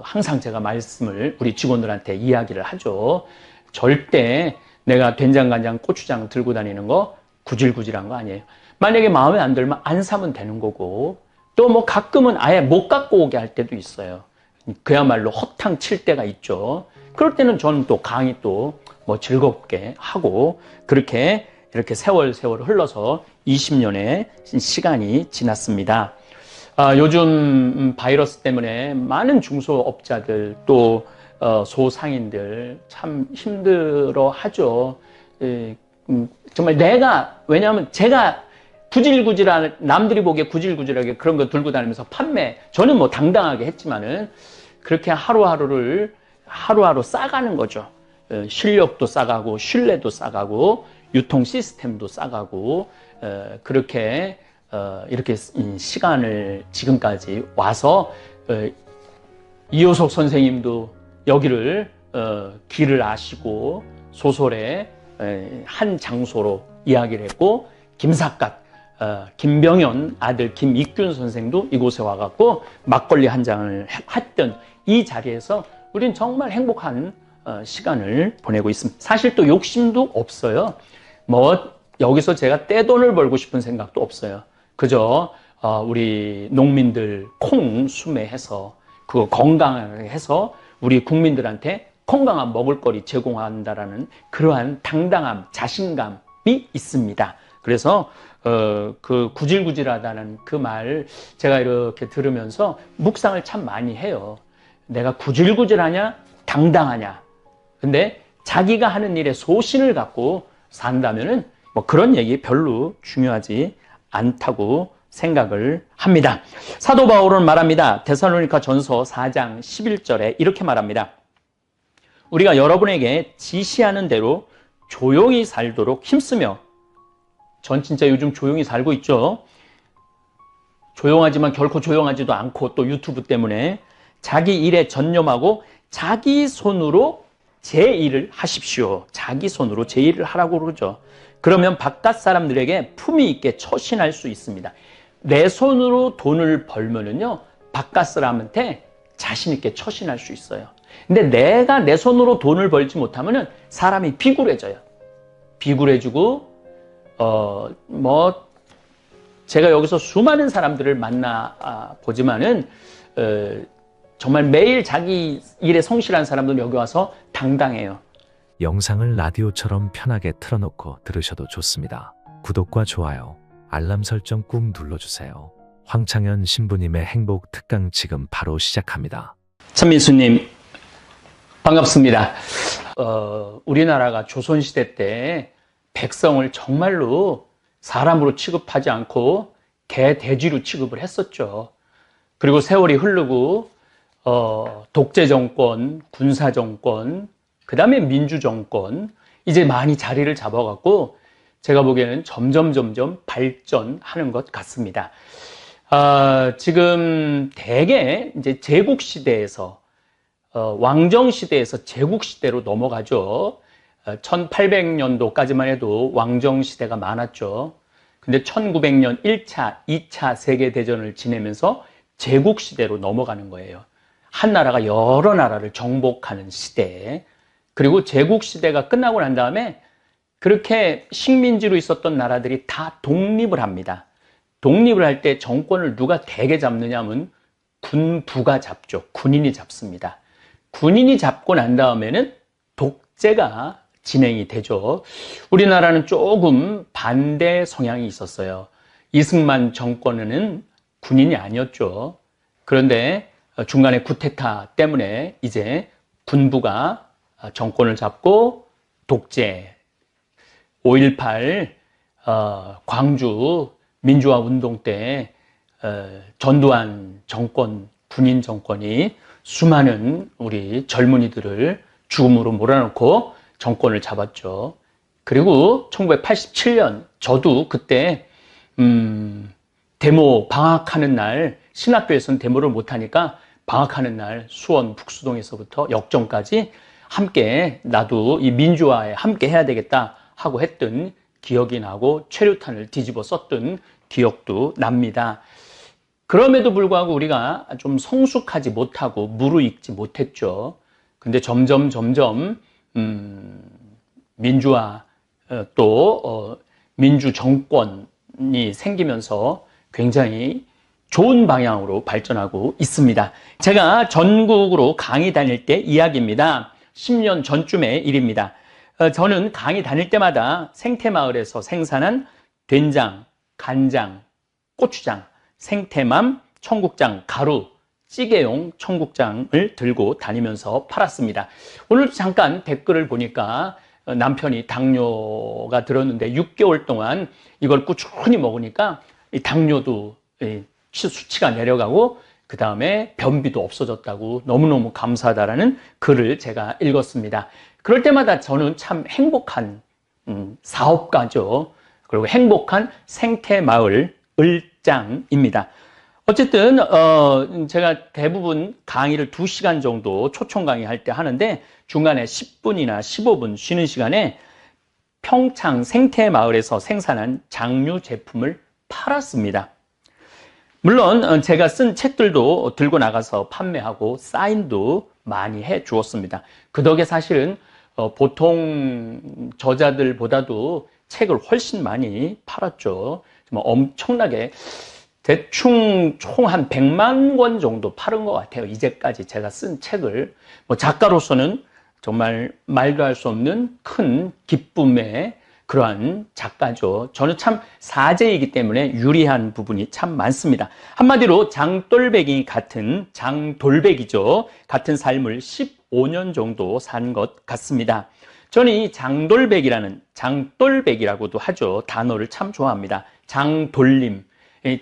항상 제가 말씀을 우리 직원들한테 이야기를 하죠. 절대 내가 된장간장 고추장 들고 다니는 거 구질구질한 거 아니에요. 만약에 마음에 안 들면 안 사면 되는 거고, 또 뭐 가끔은 아예 못 갖고 오게 할 때도 있어요. 그야말로 허탕 칠 때가 있죠. 그럴 때는 저는 또 강의 또 뭐 즐겁게 하고, 그렇게 이렇게 세월 흘러서 20년의 시간이 지났습니다. 요즘 바이러스 때문에 많은 중소업자들 또 소상인들 참 힘들어 하죠. 정말 왜냐하면 제가 구질구질한, 남들이 보기에 구질구질하게 그런 거 들고 다니면서 저는 뭐 당당하게 했지만은 그렇게 하루하루 싸가는 거죠. 실력도 싸가고, 신뢰도 싸가고, 유통 시스템도 싸가고, 그렇게, 이렇게 시간을 지금까지 와서, 이효석 선생님도 여기를, 길을 아시고, 소설의 한 장소로 이야기를 했고, 김병현 아들 김익균 선생도 이곳에 와갖고 막걸리 한 잔을 했던 이 자리에서 우린 정말 행복한 시간을 보내고 있습니다. 사실 또 욕심도 없어요. 뭐 여기서 제가 떼돈을 벌고 싶은 생각도 없어요. 그저 우리 농민들 콩 수매해서 그거 건강하게 해서 우리 국민들한테 건강한 먹을거리 제공한다라는 그러한 당당함, 자신감이 있습니다. 그래서 그 구질구질하다는 그 말 제가 이렇게 들으면서 묵상을 참 많이 해요. 내가 구질구질하냐 당당하냐. 근데 자기가 하는 일에 소신을 갖고 산다면은 뭐 그런 얘기 별로 중요하지 않다고 생각을 합니다. 사도 바울은 말합니다. 데살로니가 전서 4장 11절에 이렇게 말합니다. 우리가 여러분에게 지시하는 대로 조용히 살도록 힘쓰며, 전 진짜 요즘 조용히 살고 있죠. 조용하지만 결코 조용하지도 않고 또 유튜브 때문에 자기 일에 전념하고 자기 손으로 제 일을 하십시오. 자기 손으로 제 일을 하라고 그러죠. 그러면 바깥 사람들에게 품위 있게 처신할 수 있습니다. 내 손으로 돈을 벌면은요, 바깥 사람한테 자신 있게 처신할 수 있어요. 근데 내가 내 손으로 돈을 벌지 못하면은 사람이 비굴해져요. 비굴해지고, 제가 여기서 수많은 사람들을 만나 보지만은, 정말 매일 자기 일에 성실한 사람들은 여기 와서 당당해요. 영상을 라디오처럼 편하게 틀어놓고 들으셔도 좋습니다. 구독과 좋아요, 알람 설정 꾹 눌러주세요. 황창현 신부님의 행복 특강 지금 바로 시작합니다. 천민수님, 반갑습니다. 우리나라가 조선시대 때 백성을 정말로 사람으로 취급하지 않고 개, 돼지로 취급을 했었죠. 그리고 세월이 흐르고 독재 정권, 군사 정권, 그 다음에 민주 정권, 이제 많이 자리를 잡아갖고 제가 보기에는 점점 발전하는 것 같습니다. 지금 대개 이제 제국 시대에서 왕정 시대에서 제국 시대로 넘어가죠. 1800년도까지만 해도 왕정 시대가 많았죠. 근데 1900년 1차, 2차 세계대전을 지내면서 제국 시대로 넘어가는 거예요. 한 나라가 여러 나라를 정복하는 시대. 그리고 제국 시대가 끝나고 난 다음에 그렇게 식민지로 있었던 나라들이 다 독립을 합니다. 독립을 할 때 정권을 누가 대개 잡느냐 하면 군부가 잡죠. 군인이 잡습니다. 군인이 잡고 난 다음에는 독재가 진행이 되죠. 우리나라는 조금 반대 성향이 있었어요. 이승만 정권에는 군인이 아니었죠. 그런데 중간에 쿠데타 때문에 이제 군부가 정권을 잡고 독재, 5.18 광주 민주화 운동 때 전두환 정권, 군인 정권이 수많은 우리 젊은이들을 죽음으로 몰아넣고 정권을 잡았죠. 그리고 1987년 저도 그때 데모 방학하는 날, 신학교에서는 데모를 못하니까 방학하는 날 수원 북수동에서부터 역정까지 함께 나도 이 민주화에 함께 해야 되겠다 하고 했던 기억이 나고 최루탄을 뒤집어 썼던 기억도 납니다. 그럼에도 불구하고 우리가 좀 성숙하지 못하고 무르익지 못했죠. 근데 점점 민주화 또 민주 정권이 생기면서 굉장히 좋은 방향으로 발전하고 있습니다. 제가 전국으로 강의 다닐 때 이야기입니다. 10년 전쯤의 일입니다. 저는 강의 다닐 때마다 생태마을에서 생산한 된장, 간장, 고추장, 생태맘, 청국장, 가루, 찌개용 청국장을 들고 다니면서 팔았습니다. 오늘 잠깐 댓글을 보니까 남편이 당뇨가 들었는데 6개월 동안 이걸 꾸준히 먹으니까 이 당뇨도 수치가 내려가고 그 다음에 변비도 없어졌다고 너무너무 감사하다라는 글을 제가 읽었습니다. 그럴 때마다 저는 참 행복한 사업가죠. 그리고 행복한 생태마을 을장입니다. 어쨌든 제가 대부분 강의를 2시간 정도 초청 강의할 때 하는데 중간에 10분이나 15분 쉬는 시간에 평창 생태마을에서 생산한 장류 제품을 팔았습니다. 물론 제가 쓴 책들도 들고 나가서 판매하고 사인도 많이 해 주었습니다. 그 덕에 사실은 보통 저자들보다도 책을 훨씬 많이 팔았죠. 정말 엄청나게 대충 총 한 100만 권 정도 팔은 것 같아요. 이제까지 제가 쓴 책을. 작가로서는 정말 말도 할 수 없는 큰 기쁨의 그러한 작가죠. 저는 참 사제이기 때문에 유리한 부분이 참 많습니다. 한마디로 장돌배기 같은 장돌배기죠. 같은 삶을 15년 정도 산 것 같습니다. 저는 이 장돌배기라고도 하죠. 단어를 참 좋아합니다. 장돌림,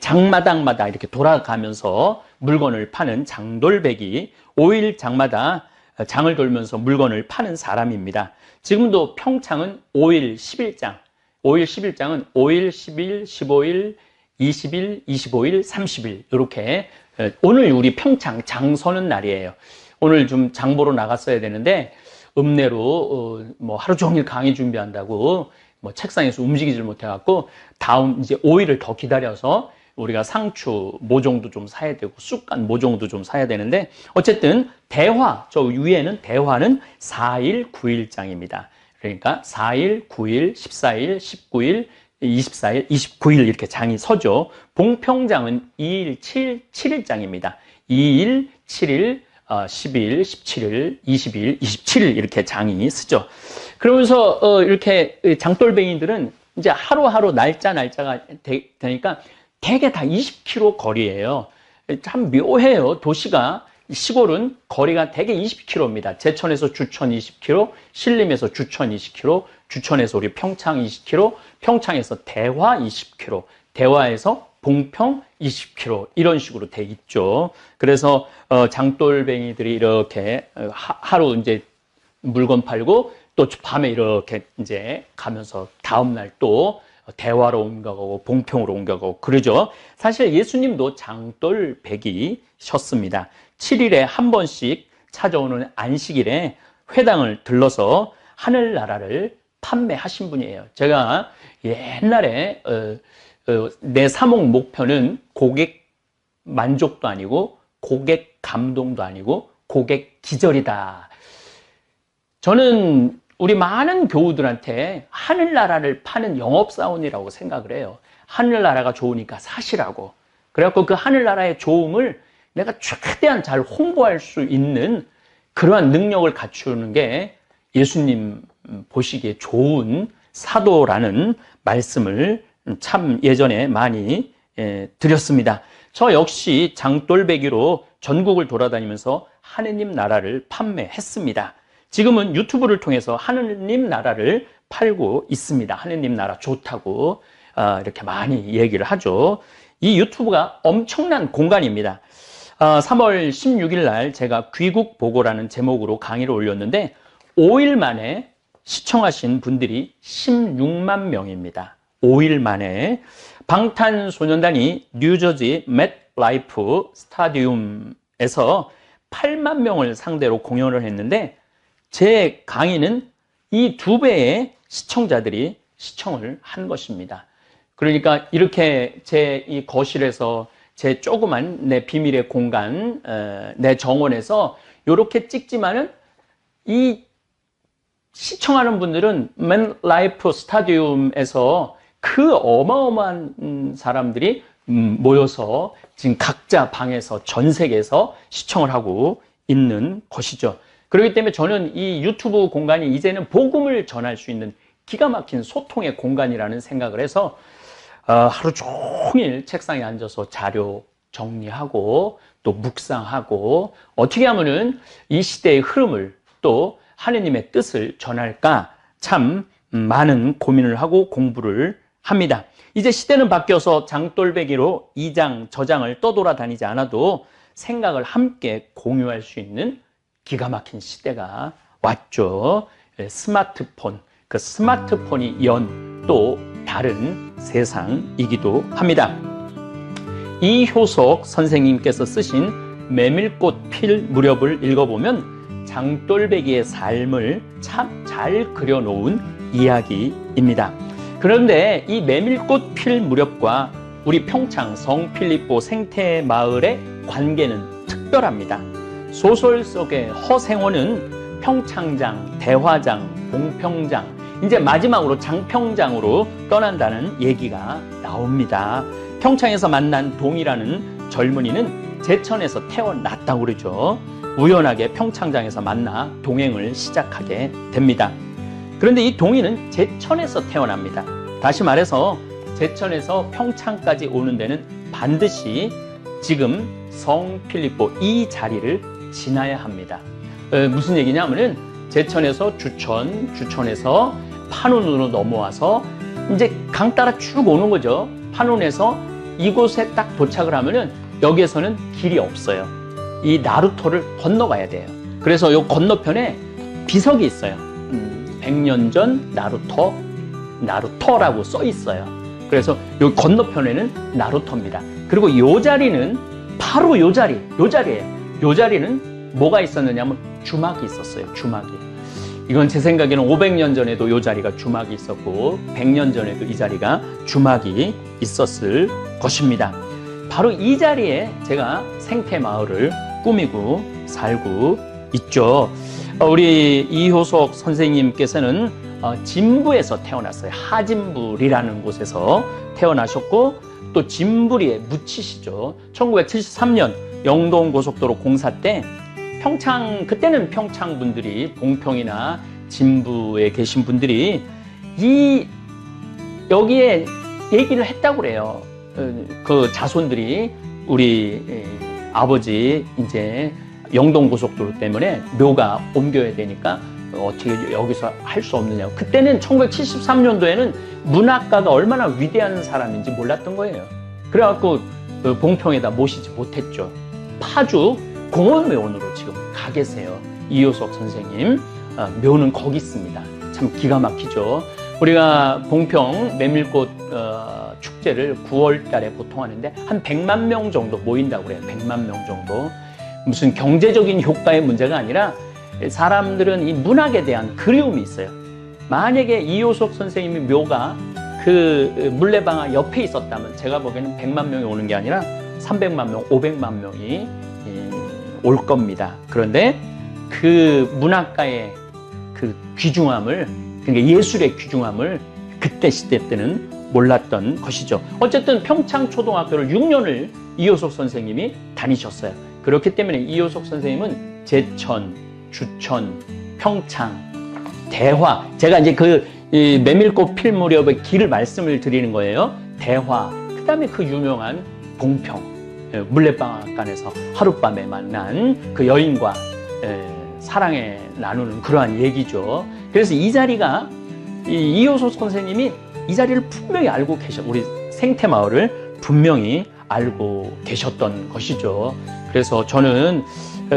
장마당마다 이렇게 돌아가면서 물건을 파는 장돌배기, 5일 장마다 장을 돌면서 물건을 파는 사람입니다. 지금도 평창은 5일 10일장, 5일 10일장은 5일, 10일, 15일, 20일, 25일, 30일 이렇게 오늘 우리 평창 장 서는 날이에요. 오늘 좀 장 보러 나갔어야 되는데 읍내로 하루 종일 강의 준비한다고 책상에서 움직이질 못해갖고 다음 이제 5일을 더 기다려서 우리가 상추 모종도 좀 사야 되고 쑥간 모종도 좀 사야 되는데 어쨌든 대화, 저 위에는 대화는 4일 9일장입니다. 그러니까 4일, 9일, 14일, 19일, 24일, 29일 이렇게 장이 서죠. 봉평장은 2일, 7일장입니다. 2일, 7일, 10일, 17일, 20일, 27일 이렇게 장이 쓰죠. 그러면서 이렇게 장돌뱅이들은 이제 하루하루 날짜가 되니까 대개 다 20km 거리예요. 참 묘해요. 도시가 시골은 거리가 대개 20km입니다. 제천에서 주천 20km, 신림에서 주천 20km, 주천에서 우리 평창 20km, 평창에서 대화 20km, 대화에서 봉평 20km 이런 식으로 돼 있죠. 그래서 장돌뱅이들이 이렇게 하루 이제 물건 팔고 또 밤에 이렇게 이제 가면서 다음 날 또 대화로 옮겨가고 봉평으로 옮겨가고 그러죠. 사실 예수님도 장돌백이셨습니다. 7일에 한 번씩 찾아오는 안식일에 회당을 들러서 하늘나라를 판매하신 분이에요. 제가 옛날에 내 사목 목표는 고객 만족도 아니고 고객 감동도 아니고 고객 기절이다. 저는 우리 많은 교우들한테 하늘나라를 파는 영업사원이라고 생각을 해요. 하늘나라가 좋으니까 사시라고. 그래갖고 그 하늘나라의 좋음을 내가 최대한 잘 홍보할 수 있는 그러한 능력을 갖추는 게 예수님 보시기에 좋은 사도라는 말씀을 참 예전에 많이 드렸습니다. 저 역시 장돌배기로 전국을 돌아다니면서 하느님 나라를 판매했습니다. 지금은 유튜브를 통해서 하느님 나라를 팔고 있습니다. 하느님 나라 좋다고 이렇게 많이 얘기를 하죠. 이 유튜브가 엄청난 공간입니다. 3월 16일 날 제가 귀국보고라는 제목으로 강의를 올렸는데 5일 만에 시청하신 분들이 16만 명입니다. 5일 만에 방탄소년단이 뉴저지 맷라이프 스타디움에서 8만 명을 상대로 공연을 했는데 제 강의는 이 2배의 시청자들이 시청을 한 것입니다. 그러니까 이렇게 제 이 거실에서 제 조그만 내 비밀의 공간, 내 정원에서 이렇게 찍지만은 이 시청하는 분들은 맨 라이프 스타디움에서 그 어마어마한 사람들이 모여서 지금 각자 방에서 전 세계에서 시청을 하고 있는 것이죠. 그렇기 때문에 저는 이 유튜브 공간이 이제는 복음을 전할 수 있는 기가 막힌 소통의 공간이라는 생각을 해서 하루 종일 책상에 앉아서 자료 정리하고 또 묵상하고 어떻게 하면은 이 시대의 흐름을 또 하느님의 뜻을 전할까 참 많은 고민을 하고 공부를 합니다. 이제 시대는 바뀌어서 장돌배기로 이 장 저 장을 떠돌아다니지 않아도 생각을 함께 공유할 수 있는 기가 막힌 시대가 왔죠. 스마트폰, 그 스마트폰이 연 또 다른 세상이기도 합니다. 이효석 선생님께서 쓰신 메밀꽃 필 무렵을 읽어보면 장돌배기의 삶을 참 잘 그려놓은 이야기입니다. 그런데 이 메밀꽃 필 무렵과 우리 평창 성필리포 생태마을의 관계는 특별합니다. 소설 속의 허생원은 평창장, 대화장, 봉평장, 이제 마지막으로 장평장으로 떠난다는 얘기가 나옵니다. 평창에서 만난 동이라는 젊은이는 제천에서 태어났다고 그러죠. 우연하게 평창장에서 만나 동행을 시작하게 됩니다. 그런데 이 동이는 제천에서 태어납니다. 다시 말해서 제천에서 평창까지 오는 데는 반드시 지금 성필리포 이 자리를 지나야 합니다. 무슨 얘기냐면은 제천에서 주천, 주천에서 판운으로 넘어와서 이제 강 따라 쭉 오는 거죠. 판운에서 이곳에 딱 도착을 하면은 여기에서는 길이 없어요. 이 나루터를 건너가야 돼요. 그래서 요 건너편에 비석이 있어요. 100년 전 나루터라고 써 있어요. 그래서 요 건너편에는 나루터입니다. 그리고 요 자리는 바로 요 자리예요. 요 자리는 뭐가 있었느냐면 주막이 있었어요. 주막이. 이건 제 생각에는 500년 전에도 요 자리가 주막이 있었고 100년 전에도 이 자리가 주막이 있었을 것입니다. 바로 이 자리에 제가 생태마을을 꾸미고 살고 있죠. 우리 이효석 선생님께서는 진부에서 태어났어요. 하진불이라는 곳에서 태어나셨고 또 진부리에 묻히시죠. 1973년 영동고속도로 공사 때 평창, 그때는 평창 분들이 봉평이나 진부에 계신 분들이 여기에 얘기를 했다고 그래요. 그 자손들이 우리 아버지 이제 영동고속도로 때문에 묘가 옮겨야 되니까 어떻게 여기서 할 수 없느냐고. 그때는 1973년도에는 문학가가 얼마나 위대한 사람인지 몰랐던 거예요. 그래갖고 봉평에다 모시지 못했죠. 파주 공원묘원으로 지금 가 계세요. 이효석 선생님 묘는 거기 있습니다. 참 기가 막히죠. 우리가 봉평 메밀꽃 축제를 9월 달에 보통 하는데 한 100만 명 정도 모인다고 그래요. 100만 명 정도. 무슨 경제적인 효과의 문제가 아니라 사람들은 이 문학에 대한 그리움이 있어요. 만약에 이효석 선생님의 묘가 그 물레방아 옆에 있었다면 제가 보기에는 100만 명이 오는 게 아니라 300만 명, 500만 명이 올 겁니다. 그런데 그 문학가의 그 귀중함을, 그러니까 예술의 귀중함을 그때 시대 때는 몰랐던 것이죠. 어쨌든 평창초등학교를 6년을 이효석 선생님이 다니셨어요. 그렇기 때문에 이효석 선생님은 제천, 주천, 평창, 대화, 제가 이제 그 메밀꽃 필 무렵의 길을 말씀을 드리는 거예요. 대화, 그 다음에 그 유명한 봉평, 물레방앗간에서 하룻밤에 만난 그 여인과 사랑에 나누는 그러한 얘기죠. 그래서 이 자리가 이효석 선생님이 이 자리를 분명히 알고 우리 생태마을을 분명히 알고 계셨던 것이죠. 그래서 저는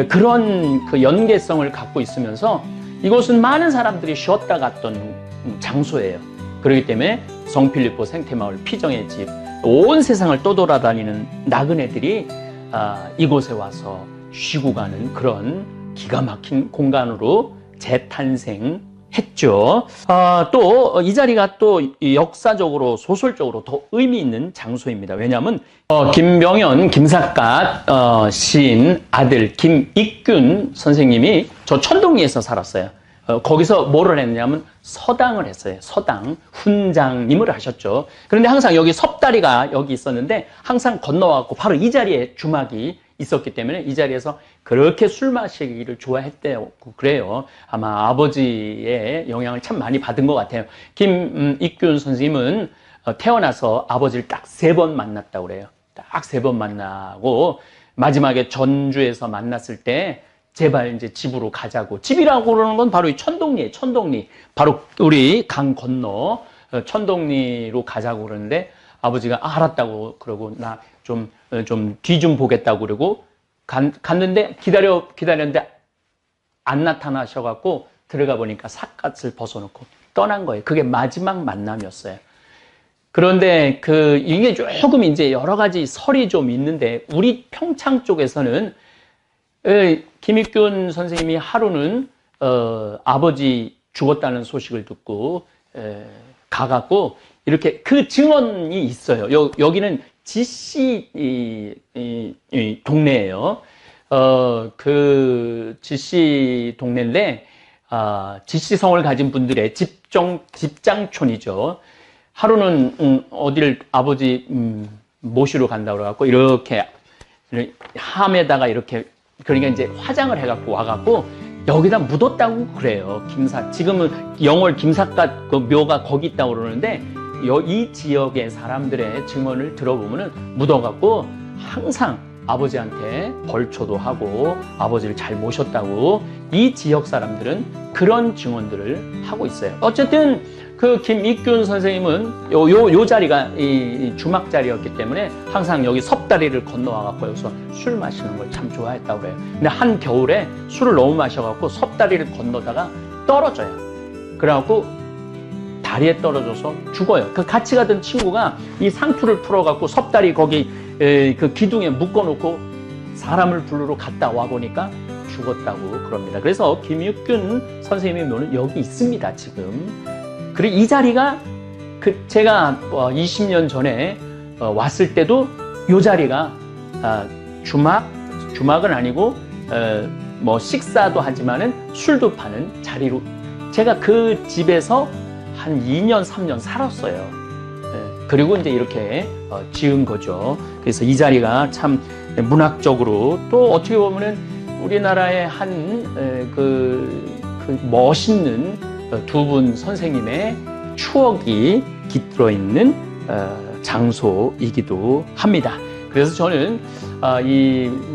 그런 그 연계성을 갖고 있으면서 이곳은 많은 사람들이 쉬었다 갔던 장소예요. 그렇기 때문에 성필리포 생태마을 피정의 집, 온 세상을 떠돌아다니는 나그네들이 이곳에 와서 쉬고 가는 그런 기가 막힌 공간으로 재탄생했던 했죠. 또 이 자리가 또 역사적으로 소설적으로 더 의미 있는 장소입니다. 왜냐하면 김병현, 김삿갓 시인 아들 김익균 선생님이 저 천동리에서 살았어요. 거기서 뭐를 했냐면 서당을 했어요. 서당, 훈장님을 하셨죠. 그런데 항상 여기 섭다리가 여기 있었는데 항상 건너왔고 바로 이 자리에 주막이 있었기 때문에 이 자리에서 그렇게 술 마시기를 좋아했대요. 그래요. 아마 아버지의 영향을 참 많이 받은 것 같아요. 김익균 선생님은 태어나서 아버지를 딱 3번 만났다고 그래요. 딱 3번 만나고 마지막에 전주에서 만났을 때 제발 이제 집으로 가자고. 집이라고 그러는 건 바로 이 천동리예요. 천동리. 바로 우리 강 건너 천동리로 가자고 그러는데 아버지가 알았다고 그러고 나 좀 뒤 좀 보겠다고 그러고 갔는데 기다렸는데 안 나타나셔갖고 들어가 보니까 삿갓을 벗어놓고 떠난 거예요. 그게 마지막 만남이었어요. 그런데 이게 조금 이제 여러 가지 설이 좀 있는데 우리 평창 쪽에서는 김익균 선생님이 하루는 아버지 죽었다는 소식을 듣고 가갖고 이렇게 그 증언이 있어요. 여기는 지씨 동네예요. 그 지씨 동네인데 지씨성을 가진 분들의 집장촌이죠. 하루는 어디를 아버지 모시러 간다고 그래갖고 이렇게 함에다가 이렇게 그러니까 이제 화장을 해갖고 와갖고 여기다 묻었다고 그래요. 지금은 영월 김삿갓 그 묘가 거기 있다고 그러는데 이 지역의 사람들의 증언을 들어보면은 묻어갖고 항상 아버지한테 벌초도 하고 아버지를 잘 모셨다고 이 지역 사람들은 그런 증언들을 하고 있어요. 어쨌든 그 김익균 선생님은 요 자리가 이 주막 자리였기 때문에 항상 여기 섭다리를 건너와갖고 여기서 술 마시는 걸 참 좋아했다고 그래요. 근데 한 겨울에 술을 너무 마셔갖고 섭다리를 건너다가 떨어져요. 그래갖고 다리에 떨어져서 죽어요. 그 같이 가던 친구가 이 상투를 풀어갖고 섭다리 거기 그 기둥에 묶어놓고 사람을 부르러 갔다 와보니까 죽었다고 그럽니다. 그래서 김익균 선생님의 묘는 여기 있습니다, 지금. 그리고 이 자리가 제가 20년 전에 왔을 때도 이 자리가 주막은 아니고 뭐 식사도 하지만은 술도 파는 자리로 제가 그 집에서 한 2년, 3년 살았어요. 그리고 이제 이렇게 지은 거죠. 그래서 이 자리가 참 문학적으로 또 어떻게 보면은 우리나라의 그 멋있는 두 분 선생님의 추억이 깃들어 있는 장소이기도 합니다. 그래서 저는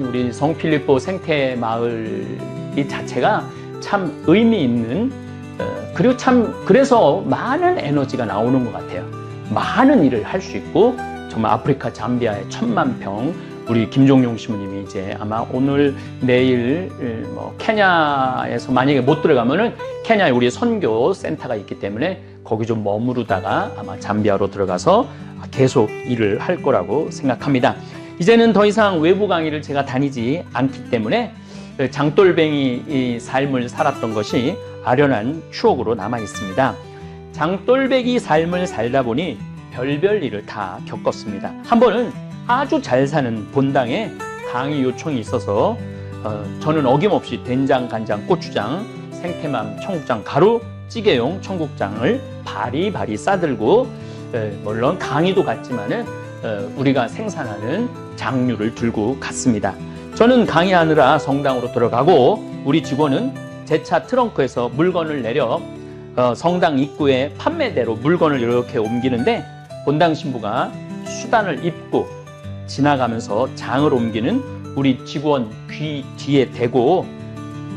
우리 성필리포 생태마을 이 자체가 참 의미 있는 그리고 그래서 많은 에너지가 나오는 것 같아요. 많은 일을 할 수 있고 정말 아프리카 잠비아의 10,000평 우리 김종용 신부님이 이제 아마 오늘 내일 뭐 케냐에서 만약에 못 들어가면은 케냐에 우리 선교 센터가 있기 때문에 거기 좀 머무르다가 아마 잠비아로 들어가서 계속 일을 할 거라고 생각합니다. 이제는 더 이상 외부 강의를 제가 다니지 않기 때문에 장돌뱅이 이 삶을 살았던 것이 아련한 추억으로 남아 있습니다. 장돌뱅이 삶을 살다 보니 별별 일을 다 겪었습니다. 한 번은 아주 잘 사는 본당에 강의 요청이 있어서 저는 어김없이 된장, 간장, 고추장, 생태맘, 청국장, 가루, 찌개용 청국장을 바리바리 싸들고 물론 강의도 갔지만은 우리가 생산하는 장류를 들고 갔습니다. 저는 강의하느라 성당으로 들어가고 우리 직원은 제 차 트렁크에서 물건을 내려 성당 입구에 판매대로 물건을 이렇게 옮기는데 본당 신부가 수단을 입고 지나가면서 장을 옮기는 우리 직원 귀 뒤에 대고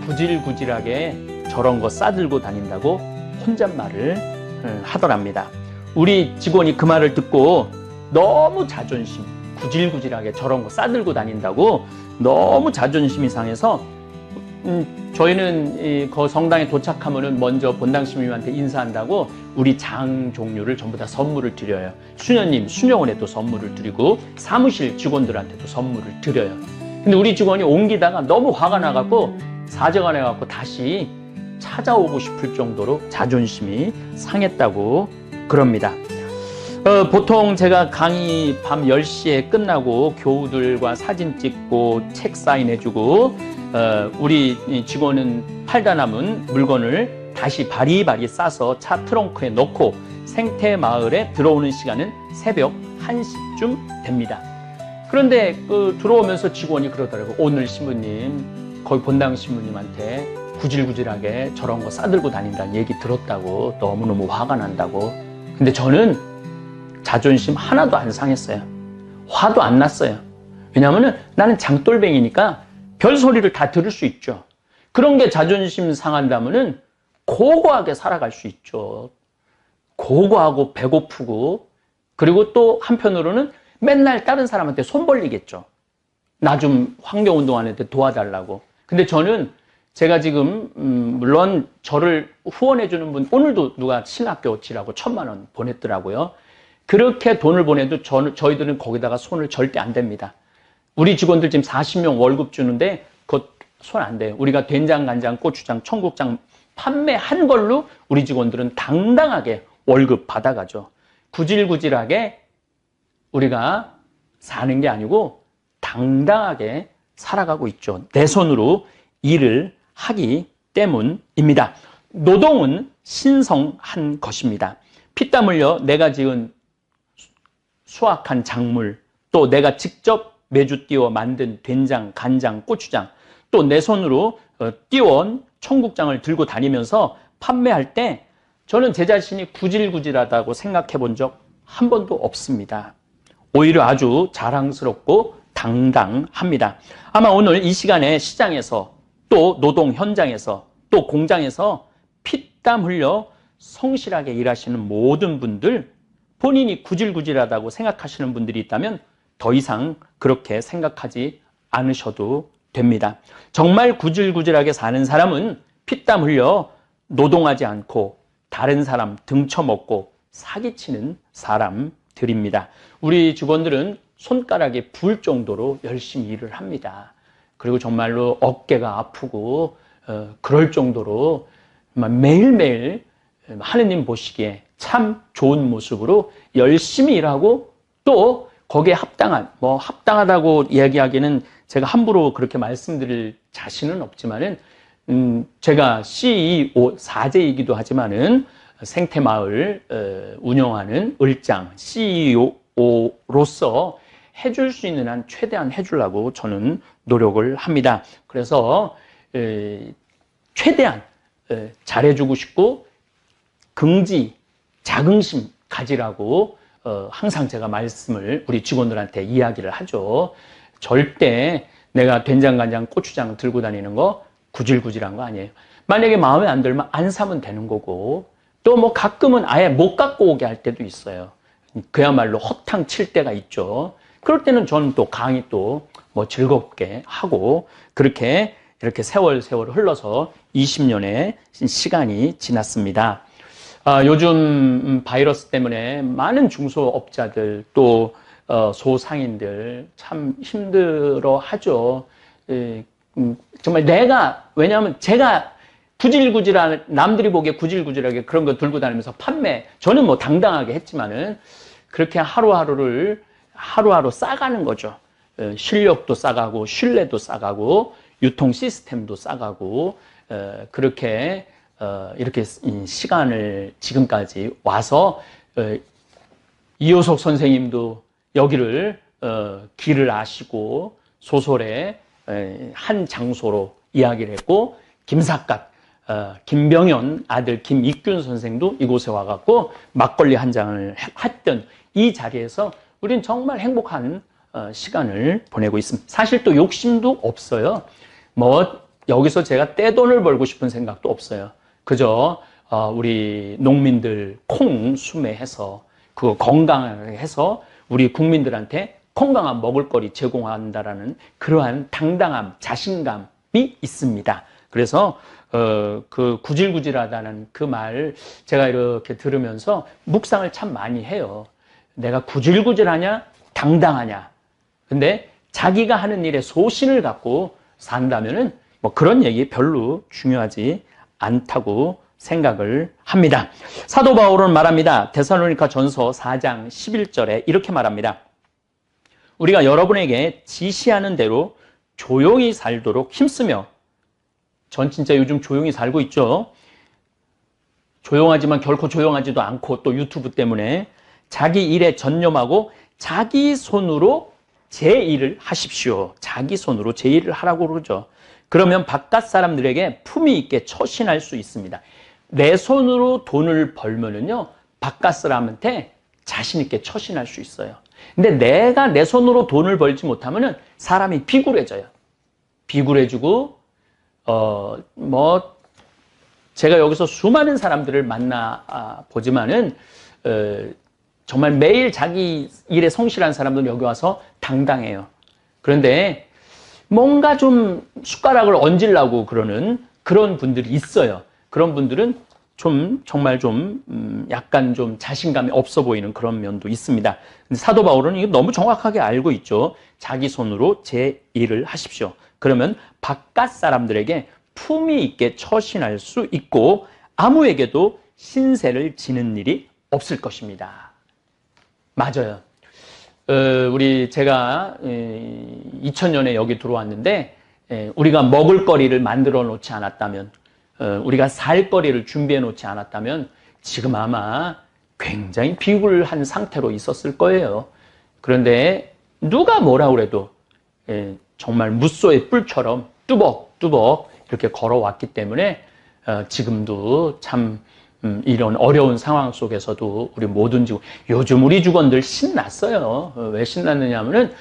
구질구질하게 저런 거 싸들고 다닌다고 혼잣말을 하더랍니다. 우리 직원이 그 말을 듣고 너무 자존심, 구질구질하게 저런 거 싸들고 다닌다고 너무 자존심이 상해서 저희는 그 성당에 도착하면은 먼저 본당 신부님한테 인사한다고 우리 장 종류를 전부 다 선물을 드려요. 수녀님, 수녀원에도 선물을 드리고 사무실 직원들한테도 선물을 드려요. 근데 우리 직원이 옮기다가 너무 화가 나갖고 사정을 해갖고 다시 찾아오고 싶을 정도로 자존심이 상했다고 그럽니다. 보통 제가 강의 밤 10시에 끝나고 교우들과 사진 찍고 책 사인해주고 우리 직원은 팔다 남은 물건을 다시 바리바리 싸서 차 트렁크에 넣고 생태마을에 들어오는 시간은 새벽 1시쯤 됩니다. 그런데 들어오면서 직원이 그러더라고요. 오늘 신부님, 거기 본당 신부님한테 구질구질하게 저런 거 싸들고 다닌다는 얘기 들었다고, 너무너무 화가 난다고. 근데 저는 자존심 하나도 안 상했어요. 화도 안 났어요. 왜냐하면 나는 장돌뱅이니까 별소리를 다 들을 수 있죠. 그런 게 자존심 상한다면은 고고하게 살아갈 수 있죠. 고고하고 배고프고, 그리고 또 한편으로는 맨날 다른 사람한테 손 벌리겠죠. 나 좀 환경운동하는데 도와달라고. 근데 저는 제가 지금 물론 저를 후원해주는 분, 오늘도 누가 신학교 지라고 1,000만 원 보냈더라고요. 그렇게 돈을 보내도 저희들은 거기다가 손을 절대 안 댑니다. 우리 직원들 지금 40명 월급 주는데 그것 손 안 돼요. 우리가 된장, 간장, 고추장, 청국장 판매한 걸로 우리 직원들은 당당하게 월급 받아가죠. 구질구질하게 우리가 사는 게 아니고 당당하게 살아가고 있죠. 내 손으로 일을 하기 때문입니다. 노동은 신성한 것입니다. 피땀 흘려 내가 지은 수확한 작물, 또 내가 직접 매주 띄워 만든 된장, 간장, 고추장, 또 내 손으로 띄워온 청국장을 들고 다니면서 판매할 때 저는 제 자신이 구질구질하다고 생각해 본 적 한 번도 없습니다. 오히려 아주 자랑스럽고 당당합니다. 아마 오늘 이 시간에 시장에서, 또 노동 현장에서, 또 공장에서 피땀 흘려 성실하게 일하시는 모든 분들, 본인이 구질구질하다고 생각하시는 분들이 있다면 더 이상 그렇게 생각하지 않으셔도 됩니다. 정말 구질구질하게 사는 사람은 피땀 흘려 노동하지 않고 다른 사람 등쳐먹고 사기치는 사람들입니다. 우리 직원들은 손가락에 부을 정도로 열심히 일을 합니다. 그리고 정말로 어깨가 아프고 그럴 정도로 매일매일 하느님 보시기에 참 좋은 모습으로 열심히 일하고, 또 거기에 합당하다고 이야기하기는 제가 함부로 그렇게 말씀드릴 자신은 없지만은 제가 CEO 4제이기도 하지만은 생태마을 운영하는 을장 CEO로서 해줄 수 있는 한 최대한 해주려고 저는 노력을 합니다. 그래서 최대한 잘해주고 싶고 긍지, 자긍심 가지라고 항상 제가 말씀을 우리 직원들한테 이야기를 하죠. 절대 내가 된장, 간장, 고추장 들고 다니는 거 구질구질한 거 아니에요. 만약에 마음에 안 들면 안 사면 되는 거고, 또 뭐 가끔은 아예 못 갖고 오게 할 때도 있어요. 그야말로 허탕 칠 때가 있죠. 그럴 때는 저는 또 강의 또 뭐 즐겁게 하고, 그렇게 이렇게 세월 흘러서 20년의 시간이 지났습니다. 요즘 바이러스 때문에 많은 중소업자들, 또 소상인들 참 힘들어 하죠. 정말 왜냐하면 제가 구질구질한, 남들이 보기에 구질구질하게 그런 거 들고 다니면서 저는 뭐 당당하게 했지만은 그렇게 하루하루 싸가는 거죠. 실력도 싸가고, 신뢰도 싸가고, 유통 시스템도 싸가고, 그렇게 이렇게 시간을 지금까지 와서 이효석 선생님도 여기를 길을 아시고 소설의 한 장소로 이야기를 했고, 김병현 아들 김익균 선생도 이곳에 와갖고 막걸리 한 잔을 했던 이 자리에서 우리는 정말 행복한 시간을 보내고 있습니다. 사실 또 욕심도 없어요. 뭐 여기서 제가 떼돈을 벌고 싶은 생각도 없어요. 그저 우리 농민들 콩 수매해서 그거 건강하게 해서 우리 국민들한테 건강한 먹을거리 제공한다라는 그러한 당당함, 자신감이 있습니다. 그래서 그 구질구질하다는 그 말 제가 이렇게 들으면서 묵상을 참 많이 해요. 내가 구질구질하냐, 당당하냐. 근데 자기가 하는 일에 소신을 갖고 산다면은 뭐 그런 얘기 별로 중요하지 않다고 생각을 합니다. 사도 바울은 말합니다. 데살로니가 전서 4장 11절에 이렇게 말합니다. 우리가 여러분에게 지시하는 대로 조용히 살도록 힘쓰며, 전 진짜 요즘 조용히 살고 있죠. 조용하지만 결코 조용하지도 않고 또 유튜브 때문에 자기 일에 전념하고 자기 손으로 제 일을 하십시오. 자기 손으로 제 일을 하라고 그러죠. 그러면 바깥 사람들에게 품위 있게 처신할 수 있습니다. 내 손으로 돈을 벌면은요, 바깥 사람한테 자신 있게 처신할 수 있어요. 근데 내가 내 손으로 돈을 벌지 못하면은 사람이 비굴해져요. 비굴해지고, 제가 여기서 수많은 사람들을 만나 보지만은, 정말 매일 자기 일에 성실한 사람들은 여기 와서 당당해요. 그런데 뭔가 좀 숟가락을 얹으려고 그러는 그런 분들이 있어요. 그런 분들은 정말 약간 좀 자신감이 없어 보이는 그런 면도 있습니다. 근데 사도 바울은 이거 너무 정확하게 알고 있죠. 자기 손으로 제 일을 하십시오. 그러면 바깥 사람들에게 품위 있게 처신할 수 있고 아무에게도 신세를 지는 일이 없을 것입니다. 맞아요. 제가 2000년에 여기 들어왔는데, 우리가 먹을 거리를 만들어 놓지 않았다면, 우리가 살 거리를 준비해 놓지 않았다면, 지금 아마 굉장히 비굴한 상태로 있었을 거예요. 그런데 누가 뭐라 그래도, 정말 무소의 뿔처럼 뚜벅뚜벅 이렇게 걸어왔기 때문에, 지금도 참, 이런 어려운 상황 속에서도 우리 모든 직원, 요즘 우리 직원들 신났어요. 왜 신났느냐 하면은,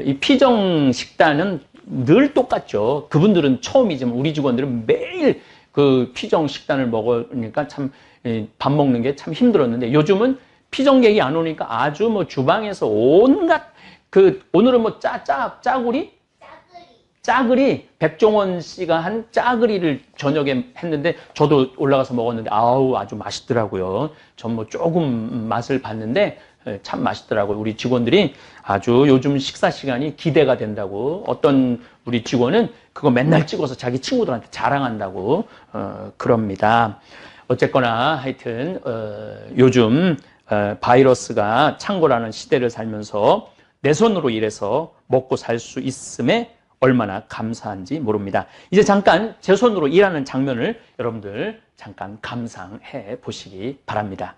이 피정 식단은 늘 똑같죠. 그분들은 처음이지만 우리 직원들은 매일 그 피정 식단을 먹으니까 참, 밥 먹는 게 참 힘들었는데 요즘은 피정객이 안 오니까 아주 주방에서 온갖, 오늘은 짜글이, 백종원 씨가 한 짜글이를 저녁에 했는데 저도 올라가서 먹었는데 아주 맛있더라고요. 전 조금 맛을 봤는데 참 맛있더라고요. 우리 직원들이 아주 요즘 식사 시간이 기대가 된다고, 어떤 우리 직원은 그거 맨날 찍어서 자기 친구들한테 자랑한다고 그럽니다. 어쨌거나 하여튼 요즘 바이러스가 창궐하는 시대를 살면서 내 손으로 일해서 먹고 살 수 있음에 얼마나 감사한지 모릅니다. 이제 잠깐 제 손으로 일하는 장면을 여러분들 잠깐 감상해 보시기 바랍니다.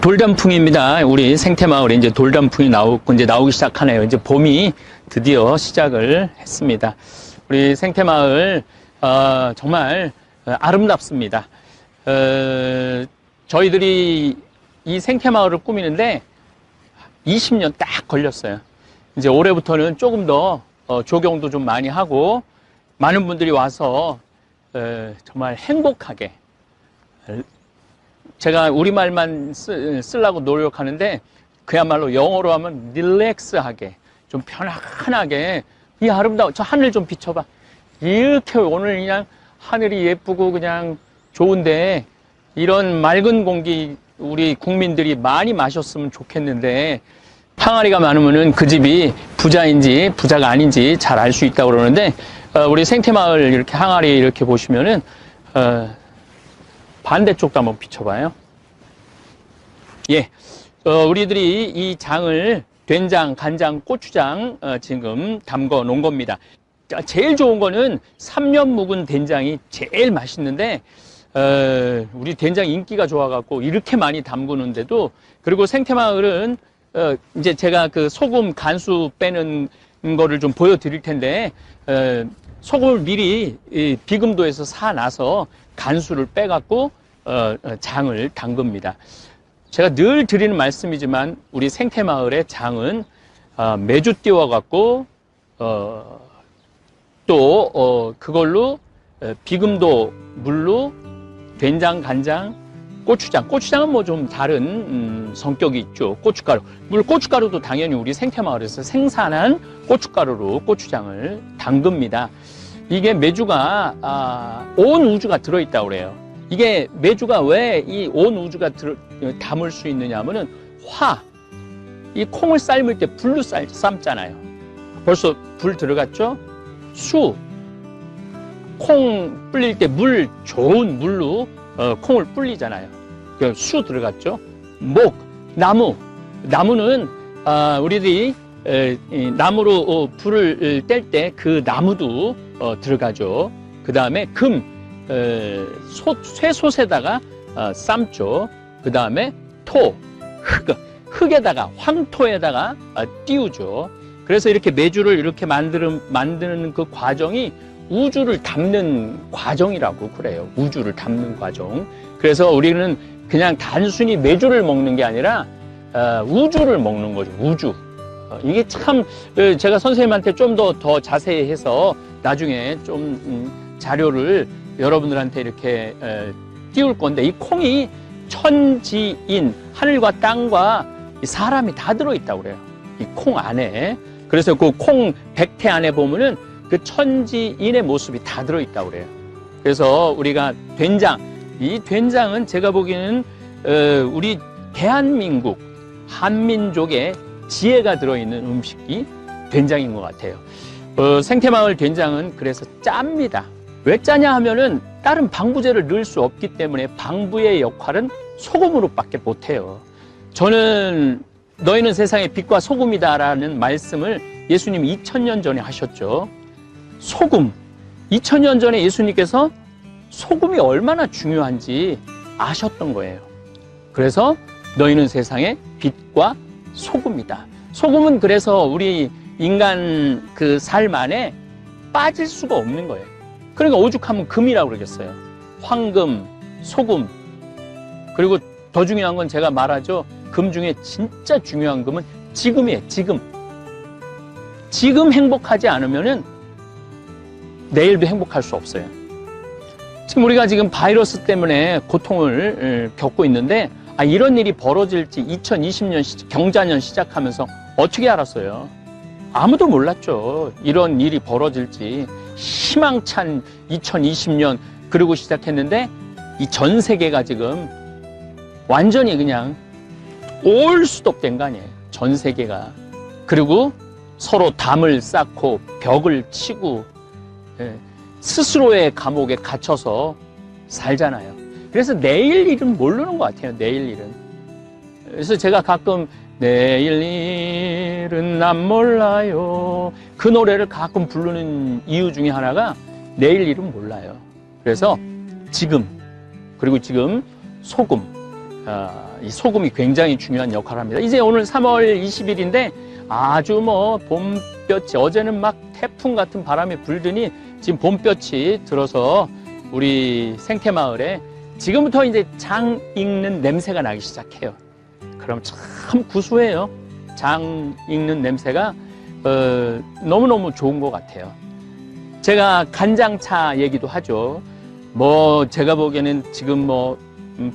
돌단풍입니다. 우리 생태마을에 이제 돌단풍이 나오기 시작하네요. 이제 봄이 드디어 시작을 했습니다. 우리 생태마을 정말 아름답습니다. 저희들이 이 생태마을을 꾸미는데 20년 딱 걸렸어요. 이제 올해부터는 조금 더 조경도 좀 많이 하고 많은 분들이 와서 정말 행복하게, 제가 우리말만 쓰려고 노력하는데 그야말로 영어로 하면 릴렉스하게, 좀 편안하게, 이 아름다운 저 하늘 좀 비춰봐. 이렇게 오늘 그냥 하늘이 예쁘고 그냥 좋은데 이런 맑은 공기 우리 국민들이 많이 마셨으면 좋겠는데, 항아리가 많으면은 그 집이 부자인지 부자가 아닌지 잘 알 수 있다고 그러는데, 우리 생태마을 이렇게 항아리 이렇게 보시면은 반대쪽도 한번 비춰봐요. 예, 우리들이 이 장을 된장, 간장, 고추장 지금 담궈 놓은 겁니다. 제일 좋은 거는 3년 묵은 된장이 제일 맛있는데, 우리 된장 인기가 좋아갖고 이렇게 많이 담그는데도, 그리고 생태마을은 이제 제가 그 소금 간수 빼는 거를 좀 보여드릴 텐데, 소금을 미리 비금도에서 사놔서 간수를 빼갖고 장을 담급니다. 제가 늘 드리는 말씀이지만 우리 생태마을의 장은 매주 띄워갖고 또 그걸로 비금도 물로 된장, 간장, 고추장은 뭐 좀 다른 성격이 있죠. 고춧가루. 물론 고춧가루도 당연히 우리 생태마을에서 생산한 고춧가루로 고추장을 담급니다. 이게 메주가 온 우주가 들어있다고 그래요. 이게 메주가 왜 이 온 우주가 담을 수 있느냐 하면은 이 콩을 삶을 때 불로 삶잖아요. 벌써 불 들어갔죠? 콩 불릴 때 좋은 물로 콩을 불리잖아요. 수 들어갔죠. 목, 나무는 우리들이 이 나무로 불을 뗄 때 그 나무도 들어가죠. 그 다음에 쇠솥에다가 삶죠. 그 다음에 흙에다가 황토에다가 띄우죠. 그래서 이렇게 메주를 이렇게 만드는 그 과정이 우주를 담는 과정이라고 그래요. 우주를 담는 과정. 그래서 우리는 그냥 단순히 메주를 먹는 게 아니라 우주를 먹는 거죠. 우주. 이게 참 제가 선생님한테 좀 더 자세히 해서 나중에 좀 자료를 여러분들한테 이렇게 띄울 건데, 이 콩이 천지인, 하늘과 땅과 사람이 다 들어있다고 그래요. 이 콩 안에. 그래서 그 콩 백태 안에 보면은 그 천지인의 모습이 다 들어있다고 그래요. 그래서 우리가 이 된장은 제가 보기에는 우리 대한민국 한민족의 지혜가 들어있는 음식이 된장인 것 같아요. 생태마을 된장은 그래서 짭니다. 왜 짜냐 하면은 다른 방부제를 넣을 수 없기 때문에 방부의 역할은 소금으로밖에 못해요. 저는 너희는 세상의 빛과 소금이다라는 말씀을 예수님이 2000년 전에 하셨죠. 소금. 2000년 전에 예수님께서 소금이 얼마나 중요한지 아셨던 거예요. 그래서 너희는 세상의 빛과 소금이다. 소금은 그래서 우리 인간 그 삶 안에 빠질 수가 없는 거예요. 그러니까 오죽하면 금이라고 그러겠어요. 황금, 소금. 그리고 더 중요한 건 제가 말하죠. 금 중에 진짜 중요한 금은 지금이에요. 지금 행복하지 않으면은 내일도 행복할 수 없어요. 지금 우리가 지금 바이러스 때문에 고통을 겪고 있는데, 이런 일이 벌어질지 2020년 경자년 시작하면서 어떻게 알았어요? 아무도 몰랐죠. 이런 일이 벌어질지. 희망찬 2020년 그러고 시작했는데 이 전 세계가 지금 완전히 그냥 올 수도 없된 거 아니에요. 전 세계가. 그리고 서로 담을 쌓고 벽을 치고 스스로의 감옥에 갇혀서 살잖아요. 그래서 내일 일은 모르는 것 같아요. 내일 일은. 그래서 제가 가끔 내일 일은 난 몰라요. 그 노래를 가끔 부르는 이유 중에 하나가 내일 일은 몰라요. 그래서 지금, 그리고 지금 소금. 이 소금이 굉장히 중요한 역할을 합니다. 이제 오늘 3월 20일인데 아주 봄볕이, 어제는 막 태풍 같은 바람이 불더니 지금 봄볕이 들어서 우리 생태마을에 지금부터 이제 장 익는 냄새가 나기 시작해요. 그럼 참 구수해요. 장 익는 냄새가 너무너무 좋은 것 같아요. 제가 간장차 얘기도 하죠. 제가 보기에는 지금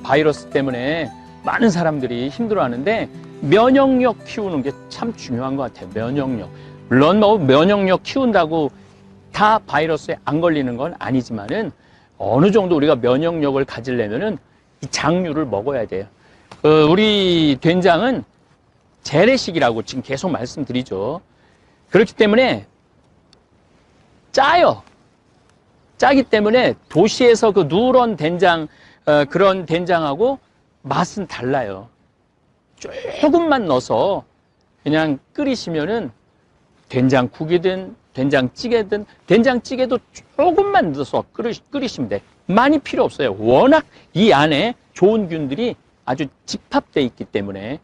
바이러스 때문에 많은 사람들이 힘들어하는데 면역력 키우는 게 참 중요한 것 같아요. 면역력. 물론 면역력 키운다고 다 바이러스에 안 걸리는 건 아니지만은 어느 정도 우리가 면역력을 가지려면은 이 장류를 먹어야 돼요. 우리 된장은 재래식이라고 지금 계속 말씀드리죠. 그렇기 때문에 짜요. 짜기 때문에 도시에서 그 누런 된장, 그런 된장하고 맛은 달라요. 조금만 넣어서 그냥 끓이시면은 된장국이든 된장찌개든, 된장찌개도 조금만 넣어서 끓이시면 돼. 많이 필요 없어요. 워낙 이 안에 좋은 균들이 아주 집합되어 있기 때문에.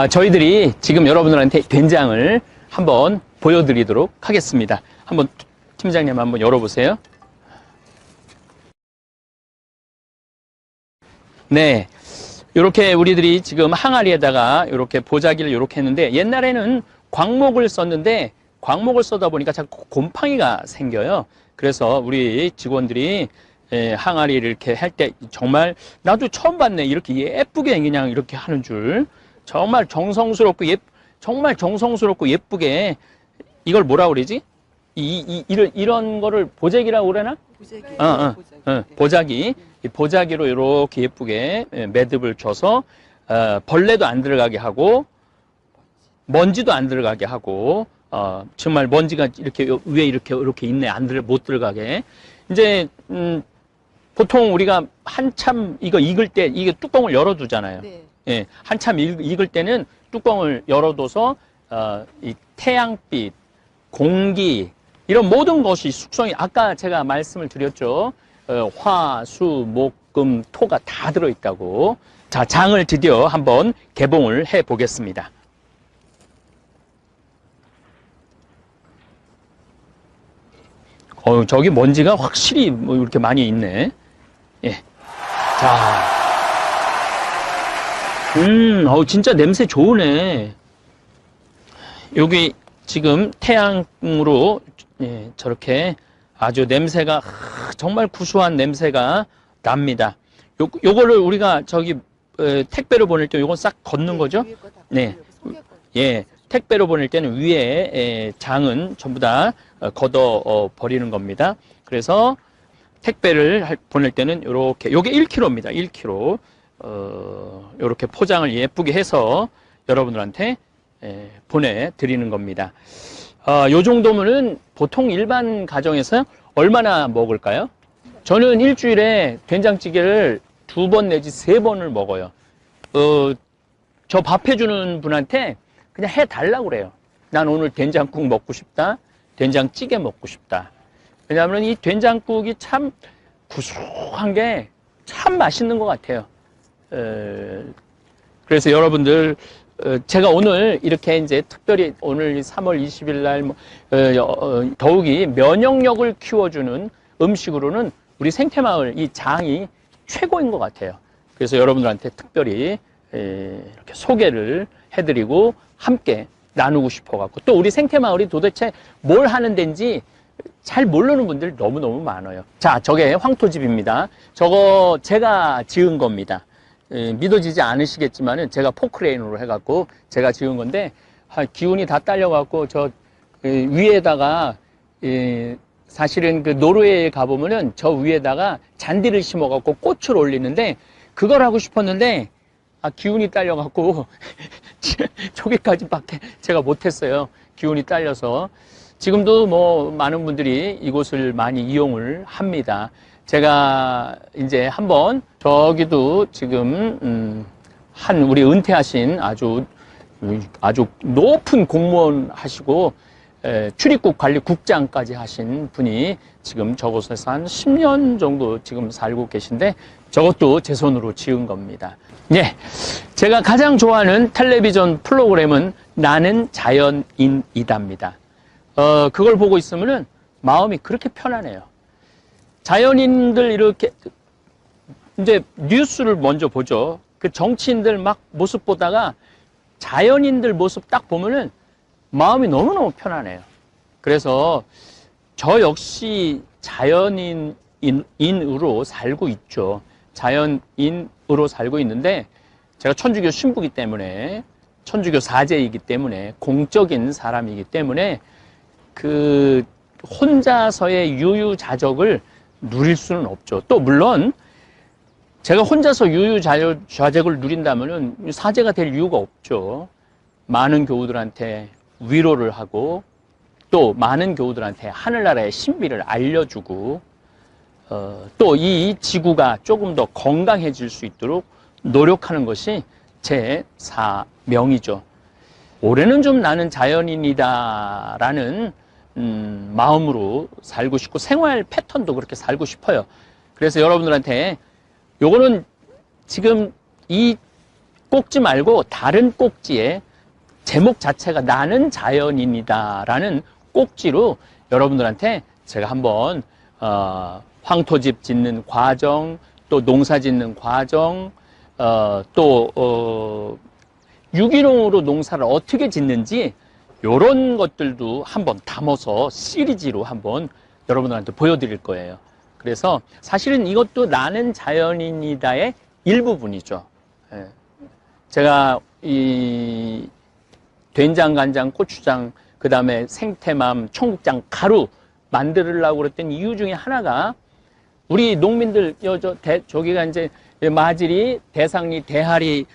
저희들이 지금 여러분들한테 된장을 한번 보여드리도록 하겠습니다. 한번 팀장님 한번 열어보세요. 네, 이렇게 우리들이 지금 항아리에다가 이렇게 보자기를 이렇게 했는데, 옛날에는 광목을 썼는데 광목을 써다 보니까 자꾸 곰팡이가 생겨요. 그래서 우리 직원들이 항아리를 이렇게 할 때 정말 나도 처음 봤네. 이렇게 예쁘게 그냥 이렇게 하는 줄. 정말 정성스럽고 정말 정성스럽고 예쁘게. 이걸 뭐라고 그러지? 이런 거를 보자기라고 그러나? 보자기. 보자기. 이 보자기로 이렇게 예쁘게 매듭을 쳐서 벌레도 안 들어가게 하고 먼지도 안 들어가게 하고 정말 먼지가 이렇게 위에 이렇게 있네. 못 들어가게. 이제, 보통 우리가 한참 이거 익을 때 이게 뚜껑을 열어두잖아요. 네. 예, 한참 익을 때는 뚜껑을 열어둬서 이 태양빛, 공기 이런 모든 것이 숙성이 아까 제가 말씀을 드렸죠. 화, 수, 목, 금, 토가 다 들어있다고. 자, 장을 드디어 한번 개봉을 해 보겠습니다. 저기 먼지가 확실히 뭐 이렇게 많이 있네. 예. 자. 진짜 냄새 좋으네. 여기 지금 태양으로, 예, 저렇게 아주 냄새가, 정말 구수한 냄새가 납니다. 요거를 우리가 저기, 택배로 보낼 때 요건 싹 걷는 거죠? 네. 예. 택배로 보낼 때는 위에 장은 전부 다 걷어 버리는 겁니다. 그래서 택배를 보낼 때는 요렇게, 요게 1kg입니다. 1kg. 요렇게 포장을 예쁘게 해서 여러분들한테 보내드리는 겁니다. 요 정도면은 보통 일반 가정에서 얼마나 먹을까요? 저는 일주일에 된장찌개를 2번 내지 3번을 먹어요. 저 밥 해주는 분한테 그냥 해달라고 그래요. 난 오늘 된장국 먹고 싶다. 된장찌개 먹고 싶다. 왜냐하면 이 된장국이 참 구수한 게 참 맛있는 것 같아요. 그래서 여러분들, 제가 오늘 이렇게 이제 특별히 오늘 3월 20일 날 더욱이 면역력을 키워주는 음식으로는 우리 생태마을 이 장이 최고인 것 같아요. 그래서 여러분들한테 특별히 이렇게 소개를 해드리고 함께 나누고 싶어갖고, 또 우리 생태마을이 도대체 뭘 하는 데인지 잘 모르는 분들 너무너무 많아요. 자, 저게 황토집입니다. 저거 제가 지은 겁니다. 믿어지지 않으시겠지만은 제가 포크레인으로 해갖고 제가 지은 건데, 기운이 다 딸려갖고 저 위에다가, 사실은 그 노르웨이에 가보면은 저 위에다가 잔디를 심어갖고 꽃을 올리는데, 그걸 하고 싶었는데, 기운이 딸려갖고 저기까지밖에 제가 못했어요. 기운이 딸려서. 지금도 뭐 많은 분들이 이곳을 많이 이용을 합니다. 제가 이제 한번 저기도 지금 한 우리 은퇴하신 아주 높은 공무원 하시고 출입국 관리 국장까지 하신 분이 지금 저곳에서 한 10년 정도 지금 살고 계신데, 저것도 제 손으로 지은 겁니다. 예, 제가 가장 좋아하는 텔레비전 프로그램은 나는 자연인이다입니다. 그걸 보고 있으면은 마음이 그렇게 편안해요. 자연인들 이렇게 이제 뉴스를 먼저 보죠. 그 정치인들 막 모습 보다가 자연인들 모습 딱 보면은 마음이 너무너무 편안해요. 그래서 저 역시 자연인으로 살고 있죠. 자연인으로 살고 있는데, 제가 천주교 신부이기 때문에, 천주교 사제이기 때문에, 공적인 사람이기 때문에 그 혼자서의 유유자적을 누릴 수는 없죠. 또 물론 제가 혼자서 유유자적을 누린다면은 사제가 될 이유가 없죠. 많은 교우들한테 위로를 하고, 또 많은 교우들한테 하늘나라의 신비를 알려주고, 또 이 지구가 조금 더 건강해질 수 있도록 노력하는 것이 제 사명이죠. 올해는 좀 나는 자연인이다라는 마음으로 살고 싶고, 생활 패턴도 그렇게 살고 싶어요. 그래서 여러분들한테 요거는 지금 이 꼭지 말고 다른 꼭지에 제목 자체가 나는 자연인이다라는 꼭지로 여러분들한테 제가 한번 황토집 짓는 과정, 또 농사 짓는 과정, 또 유기농으로 농사를 어떻게 짓는지 요런 것들도 한번 담아서 시리즈로 한번 여러분들한테 보여드릴 거예요. 그래서 사실은 이것도 나는 자연인이다의 일부분이죠. 제가 이 된장, 간장, 고추장, 그 다음에 생태맘, 청국장, 가루 만들려고 그랬던 이유 중에 하나가, 우리 농민들, 저기가 이제 마질이, 대상리, 대하리,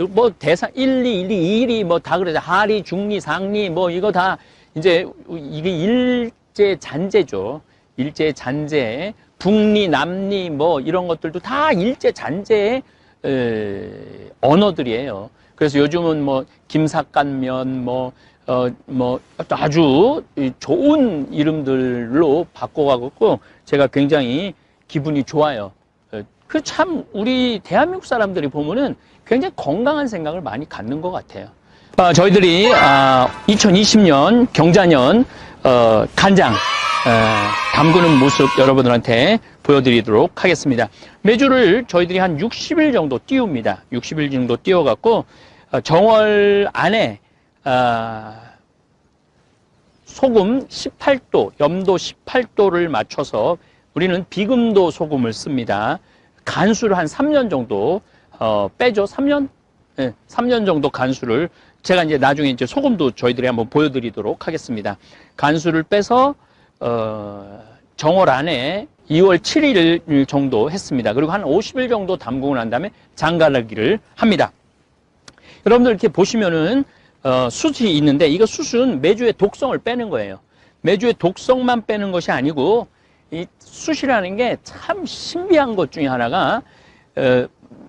뭐 대상 1리, 1리, 2리 뭐 다 그러죠. 하리, 중리, 상리 뭐 이거 다 이제 이게 일제 잔재죠. 일제 잔재, 북리, 남리 뭐 이런 것들도 다 일제 잔재의 언어들이에요. 그래서 요즘은 뭐 김삿갓면 뭐 아주 좋은 이름들로 바꿔가고 있고 제가 굉장히 기분이 좋아요. 그 참 우리 대한민국 사람들이 보면은 굉장히 건강한 생각을 많이 갖는 것 같아요. 저희들이 2020년 경자년 간장 담그는 모습 여러분들한테 보여드리도록 하겠습니다. 매주를 저희들이 한 60일 정도 띄웁니다. 60일 정도 띄워갖고 정월 안에 소금 18도, 염도 18도를 맞춰서 우리는 비금도 소금을 씁니다. 간수를 한 3년 정도 빼죠. 3년? 네, 3년 정도 간수를 제가 이제 나중에 이제 소금도 저희들이 한번 보여드리도록 하겠습니다. 간수를 빼서 정월 안에 2월 7일 정도 했습니다. 그리고 한 50일 정도 담그고 난 다음에 장가르기를 합니다. 여러분들 이렇게 보시면은 숯이 있는데 이거 숯은 메주의 독성을 빼는 거예요. 메주의 독성만 빼는 것이 아니고 이 숯이라는 게 참 신비한 것 중에 하나가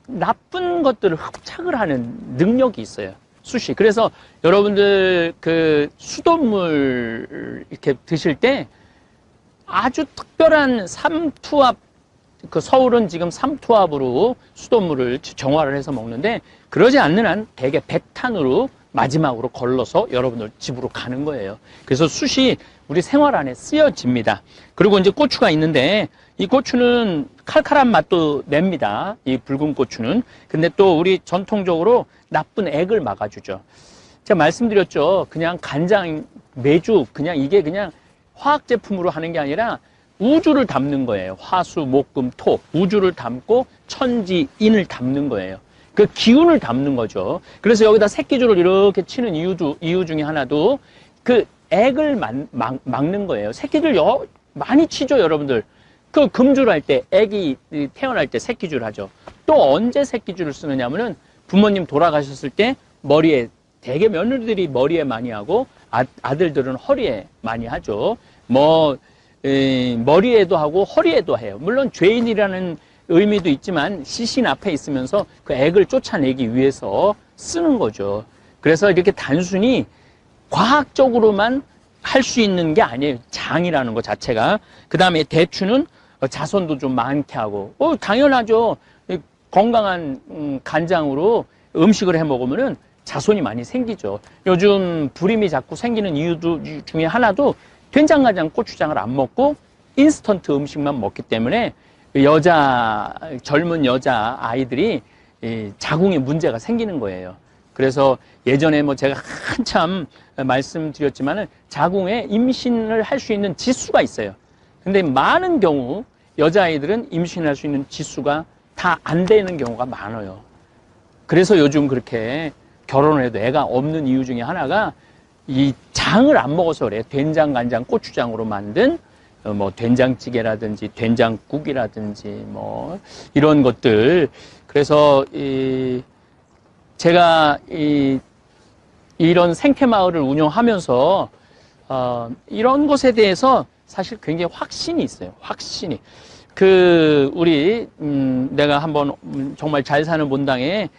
나쁜 것들을 흡착을 하는 능력이 있어요. 숯이. 그래서 여러분들 그 수돗물 이렇게 드실 때 아주 특별한 삼투압, 그 서울은 지금 삼투압으로 수돗물을 정화를 해서 먹는데 그러지 않는 한 대개 백탄으로 마지막으로 걸러서 여러분들 집으로 가는 거예요. 그래서 숯이 우리 생활 안에 쓰여집니다. 그리고 이제 고추가 있는데 이 고추는 칼칼한 맛도 냅니다. 이 붉은 고추는. 근데 또 우리 전통적으로 나쁜 액을 막아주죠. 제가 말씀드렸죠. 그냥 간장, 메주, 그냥 이게 그냥 화학 제품으로 하는 게 아니라 우주를 담는 거예요. 화수, 목금, 토. 우주를 담고 천지, 인을 담는 거예요. 그 기운을 담는 거죠. 그래서 여기다 새끼줄을 이렇게 치는 이유 중에 하나도 그 액을 막는 거예요. 새끼줄 많이 치죠, 여러분들. 그 금줄 할 때, 애기 태어날 때 새끼줄 하죠. 또 언제 새끼줄을 쓰느냐면은 부모님 돌아가셨을 때 머리에, 대개 며느리들이 머리에 많이 하고 아들들은 허리에 많이 하죠. 머리에도 하고 허리에도 해요. 물론 죄인이라는 의미도 있지만 시신 앞에 있으면서 그 액을 쫓아내기 위해서 쓰는 거죠. 그래서 이렇게 단순히 과학적으로만 할 수 있는 게 아니에요. 장이라는 것 자체가. 그 다음에 대추는 자손도 좀 많게 하고 당연하죠. 건강한 간장으로 음식을 해 먹으면은 자손이 많이 생기죠. 요즘 불임이 자꾸 생기는 이유 중에 하나도 된장간장 고추장을 안 먹고 인스턴트 음식만 먹기 때문에 젊은 여자 아이들이 자궁에 문제가 생기는 거예요. 그래서 예전에 뭐 제가 한참 말씀드렸지만은 자궁에 임신을 할 수 있는 지수가 있어요. 근데 많은 경우 여자아이들은 임신할 수 있는 지수가 다 안 되는 경우가 많아요. 그래서 요즘 그렇게 결혼을 해도 애가 없는 이유 중에 하나가 이 장을 안 먹어서 그래요. 된장, 간장, 고추장으로 만든 뭐 된장찌개라든지 된장국이라든지 뭐 이런 것들. 그래서 제가 이런 생태마을을 운영하면서 이런 것에 대해서 사실 굉장히 확신이 있어요. 확신이. 내가 한번 정말 잘 사는 본당에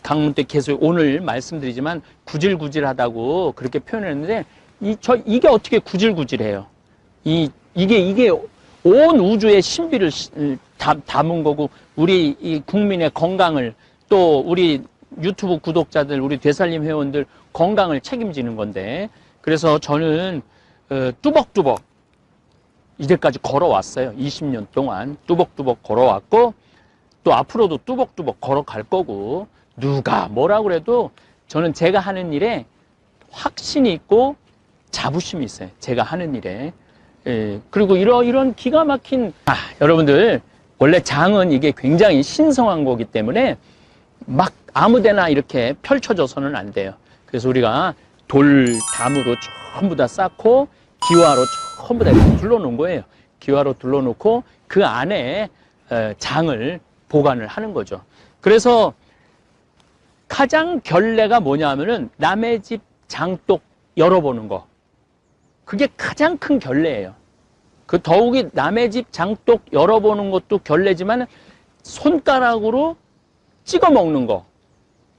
강문 때 계속 오늘 말씀드리지만 구질구질하다고 그렇게 표현했는데 이게 어떻게 구질구질해요? 이게 온 우주의 신비를 담은 거고 우리 이 국민의 건강을 또 우리 유튜브 구독자들 우리 되살림 회원들 건강을 책임지는 건데 그래서 저는 뚜벅뚜벅 이제까지 걸어왔어요. 20년 동안 뚜벅뚜벅 걸어왔고 또 앞으로도 뚜벅뚜벅 걸어갈 거고 누가 뭐라 그래도 저는 제가 하는 일에 확신이 있고 자부심이 있어요. 제가 하는 일에. 그리고 이런 기가 막힌 여러분들 원래 장은 이게 굉장히 신성한 거기 때문에 막 아무데나 이렇게 펼쳐져서는 안 돼요. 그래서 우리가 돌담으로 전부 다 쌓고 기와로 전부 다 이렇게 둘러놓은 거예요. 기와로 둘러놓고 그 안에 장을 보관을 하는 거죠. 그래서 가장 결례가 뭐냐 하면은 남의 집 장독 열어보는 거. 그게 가장 큰 결례예요. 그 더욱이 남의 집 장독 열어보는 것도 결례지만 손가락으로 찍어 먹는 거,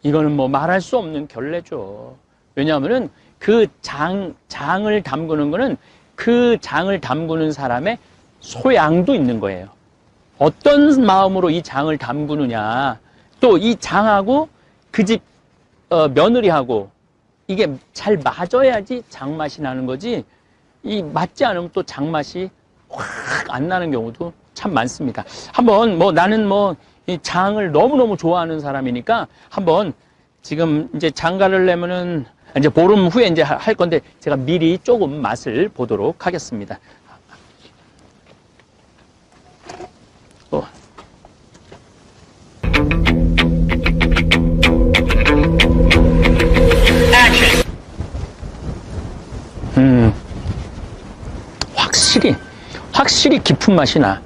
이거는 뭐 말할 수 없는 결례죠. 왜냐하면은 그 장을 담그는 거는 그 장을 담그는 사람의 소양도 있는 거예요. 어떤 마음으로 이 장을 담그느냐, 또 이 장하고 그 집 며느리하고 이게 잘 맞아야지 장맛이 나는 거지, 이 맞지 않으면 또 장맛이 확 안 나는 경우도 참 많습니다. 한번 뭐 나는 뭐 이 장을 너무너무 좋아하는 사람이니까 한번 지금 이제 장가를 내면은 이제 보름 후에 이제 할 건데 제가 미리 조금 맛을 보도록 하겠습니다. 확실히 깊은 맛이 나.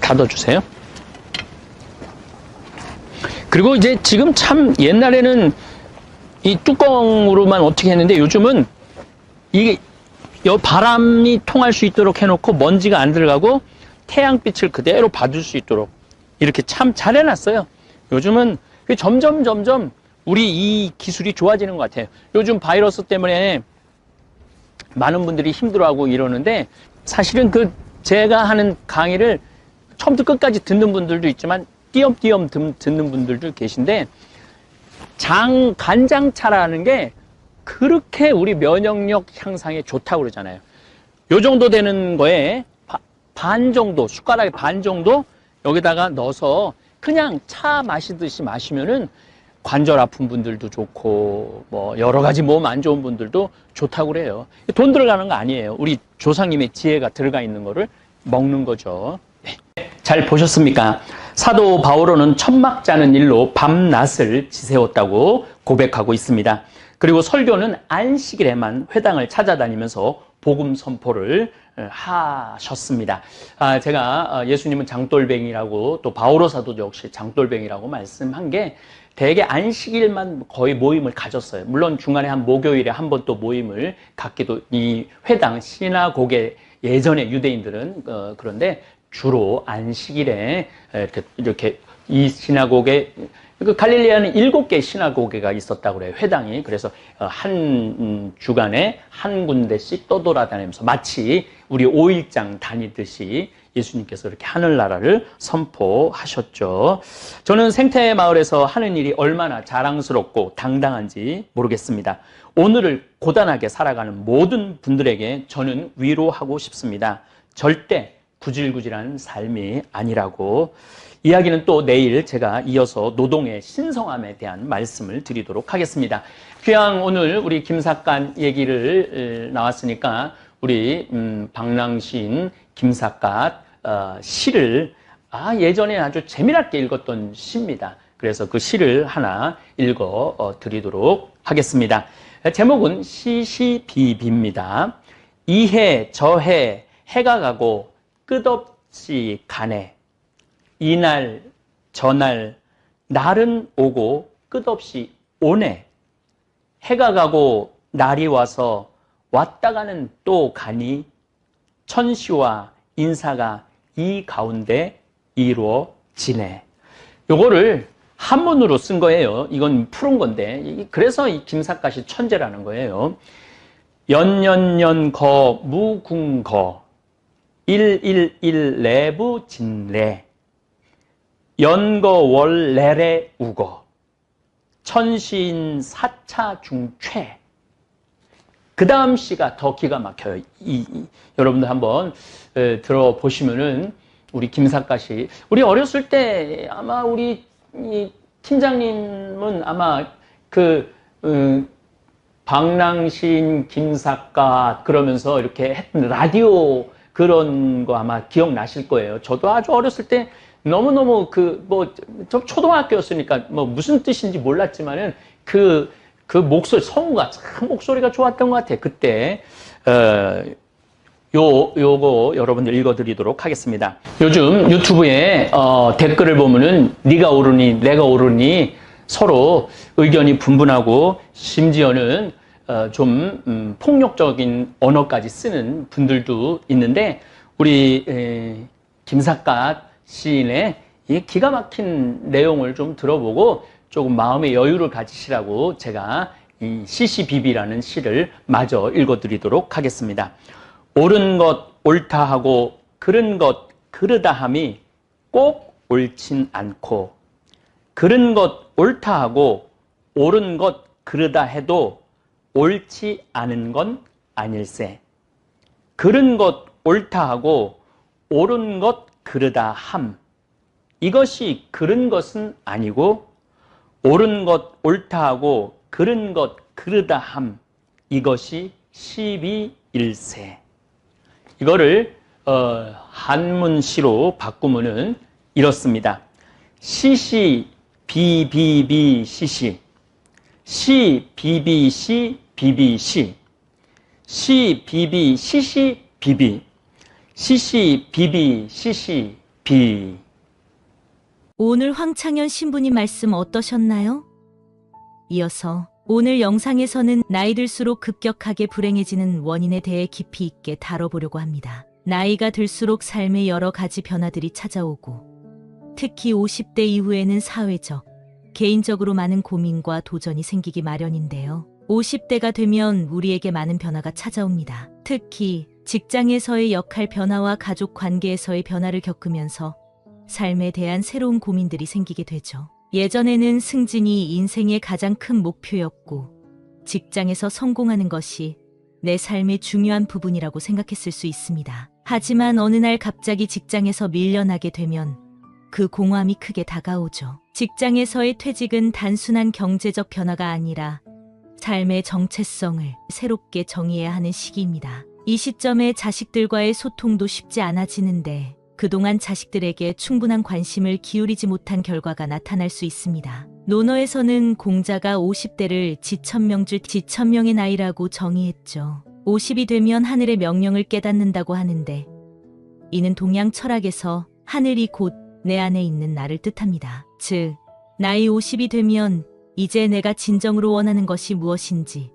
닫아주세요. 그리고 이제 지금 참 옛날에는 이 뚜껑으로만 어떻게 했는데 요즘은 이게 바람이 통할 수 있도록 해놓고 먼지가 안 들어가고 태양빛을 그대로 받을 수 있도록 이렇게 참 잘 해놨어요. 요즘은 점점 우리 이 기술이 좋아지는 것 같아요. 요즘 바이러스 때문에 많은 분들이 힘들어하고 이러는데 사실은 제가 하는 강의를 처음부터 끝까지 듣는 분들도 있지만 띄엄띄엄 듣는 분들도 계신데, 간장차라는 게 그렇게 우리 면역력 향상에 좋다고 그러잖아요. 요 정도 되는 거에 반 정도, 숟가락의 반 정도 여기다가 넣어서 그냥 차 마시듯이 마시면은 관절 아픈 분들도 좋고 뭐 여러 가지 몸 안 좋은 분들도 좋다고 그래요. 돈 들어가는 거 아니에요. 우리 조상님의 지혜가 들어가 있는 거를 먹는 거죠. 네. 잘 보셨습니까? 사도 바오로는 천막 짜는 일로 밤낮을 지새웠다고 고백하고 있습니다. 그리고 설교는 안식일에만 회당을 찾아다니면서 복음 선포를 하셨습니다. 제가 예수님은 장돌뱅이라고, 또 바오로 사도도 역시 장돌뱅이라고 말씀한 게 대개 안식일만 거의 모임을 가졌어요. 물론 중간에 한 목요일에 한 번 또 모임을 갖기도, 이 회당 시나고게, 예전에 유대인들은 그런데 주로 안식일에 이렇게 이 시나고게, 갈릴리아는 7개 시나고게가 있었다고 그래요, 회당이. 그래서 한 주간에 한 군데씩 떠돌아다니면서 마치 우리 5일장 다니듯이 예수님께서 이렇게 하늘나라를 선포하셨죠. 저는 생태마을에서 하는 일이 얼마나 자랑스럽고 당당한지 모르겠습니다. 오늘을 고단하게 살아가는 모든 분들에게 저는 위로하고 싶습니다. 절대 구질구질한 삶이 아니라고. 이야기는 또 내일 제가 이어서 노동의 신성함에 대한 말씀을 드리도록 하겠습니다. 귀양 오늘 우리 김삿간 얘기를 나왔으니까 우리 박랑신 김삿갓 시를 예전에 아주 재미나게 읽었던 시입니다. 그래서 그 시를 하나 읽어 드리도록 하겠습니다. 제목은 시시비비입니다. 이해 저해 해가 가고 끝없이 가네. 이날 저날 날은 오고 끝없이 오네. 해가 가고 날이 와서 왔다가는 또 가니 천시와 인사가 이 가운데 이루어지네. 요거를 한문으로 쓴 거예요. 이건 푸른 건데, 그래서 이 김삿갓이 천재라는 거예요. 연년년거 무궁거 일일일 내부 진래 연거월래래 우거 천신 사차 중최. 그 다음 시가 더 기가 막혀요. 여러분들 한번 들어보시면은 우리 김삿갓이, 우리 어렸을 때 아마 우리 팀장님은 아마 박랑신 김삿갓 그러면서 이렇게 했던 라디오 그런 거 아마 기억나실 거예요. 저도 아주 어렸을 때 너무너무 저 초등학교였으니까 뭐 무슨 뜻인지 몰랐지만은 그 목소리, 성우가 참 목소리가 좋았던 것 같아요. 그때, 요거 여러분들 읽어드리도록 하겠습니다. 요즘 유튜브에, 댓글을 보면은 네가 옳으니, 내가 옳으니 서로 의견이 분분하고 심지어는, 좀 폭력적인 언어까지 쓰는 분들도 있는데 우리 김삿갓 시인의 이 기가 막힌 내용을 좀 들어보고 조금 마음의 여유를 가지시라고 제가 이 시시비비라는 시를 마저 읽어드리도록 하겠습니다. 옳은 것 옳다 하고 그른 것 그르다 함이 꼭 옳진 않고 그른 것 옳다 하고 옳은 것 그르다 해도 옳지 않은 건 아닐세. 그른 것 옳다 하고 옳은 것 그르다 함. 이것이 그른 것은 아니고 옳은 것 옳다 하고 그른 것 그르다 함. 이것이 시비일세. 이거를 한문시로 바꾸면은 이렇습니다. 시시 비비비 시시 시 비비 시 비비 시 시 비비 시시 비비 시시 비비 시시 비. 오늘 황창현 신부님 말씀 어떠셨나요? 이어서 오늘 영상에서는 나이 들수록 급격하게 불행해지는 원인에 대해 깊이 있게 다뤄보려고 합니다. 나이가 들수록 삶의 여러 가지 변화들이 찾아오고 특히 50대 이후에는 사회적, 개인적으로 많은 고민과 도전이 생기기 마련인데요. 50대가 되면 우리에게 많은 변화가 찾아옵니다. 특히 직장에서의 역할 변화와 가족 관계에서의 변화를 겪으면서 삶에 대한 새로운 고민들이 생기게 되죠. 예전에는 승진이 인생의 가장 큰 목표였고 직장에서 성공하는 것이 내 삶의 중요한 부분이라고 생각했을 수 있습니다. 하지만 어느 날 갑자기 직장에서 밀려나게 되면 그 공허함이 크게 다가오죠. 직장에서의 퇴직은 단순한 경제적 변화가 아니라 삶의 정체성을 새롭게 정의해야 하는 시기입니다. 이 시점에 자식들과의 소통도 쉽지 않아지는데 그동안 자식들에게 충분한 관심을 기울이지 못한 결과가 나타날 수 있습니다. 논어에서는 공자가 50대를 지천명의 나이라고 정의했죠. 50이 되면 하늘의 명령을 깨닫는다고 하는데 이는 동양 철학에서 하늘이 곧 내 안에 있는 나를 뜻합니다. 즉, 나이 50이 되면 이제 내가 진정으로 원하는 것이 무엇인지,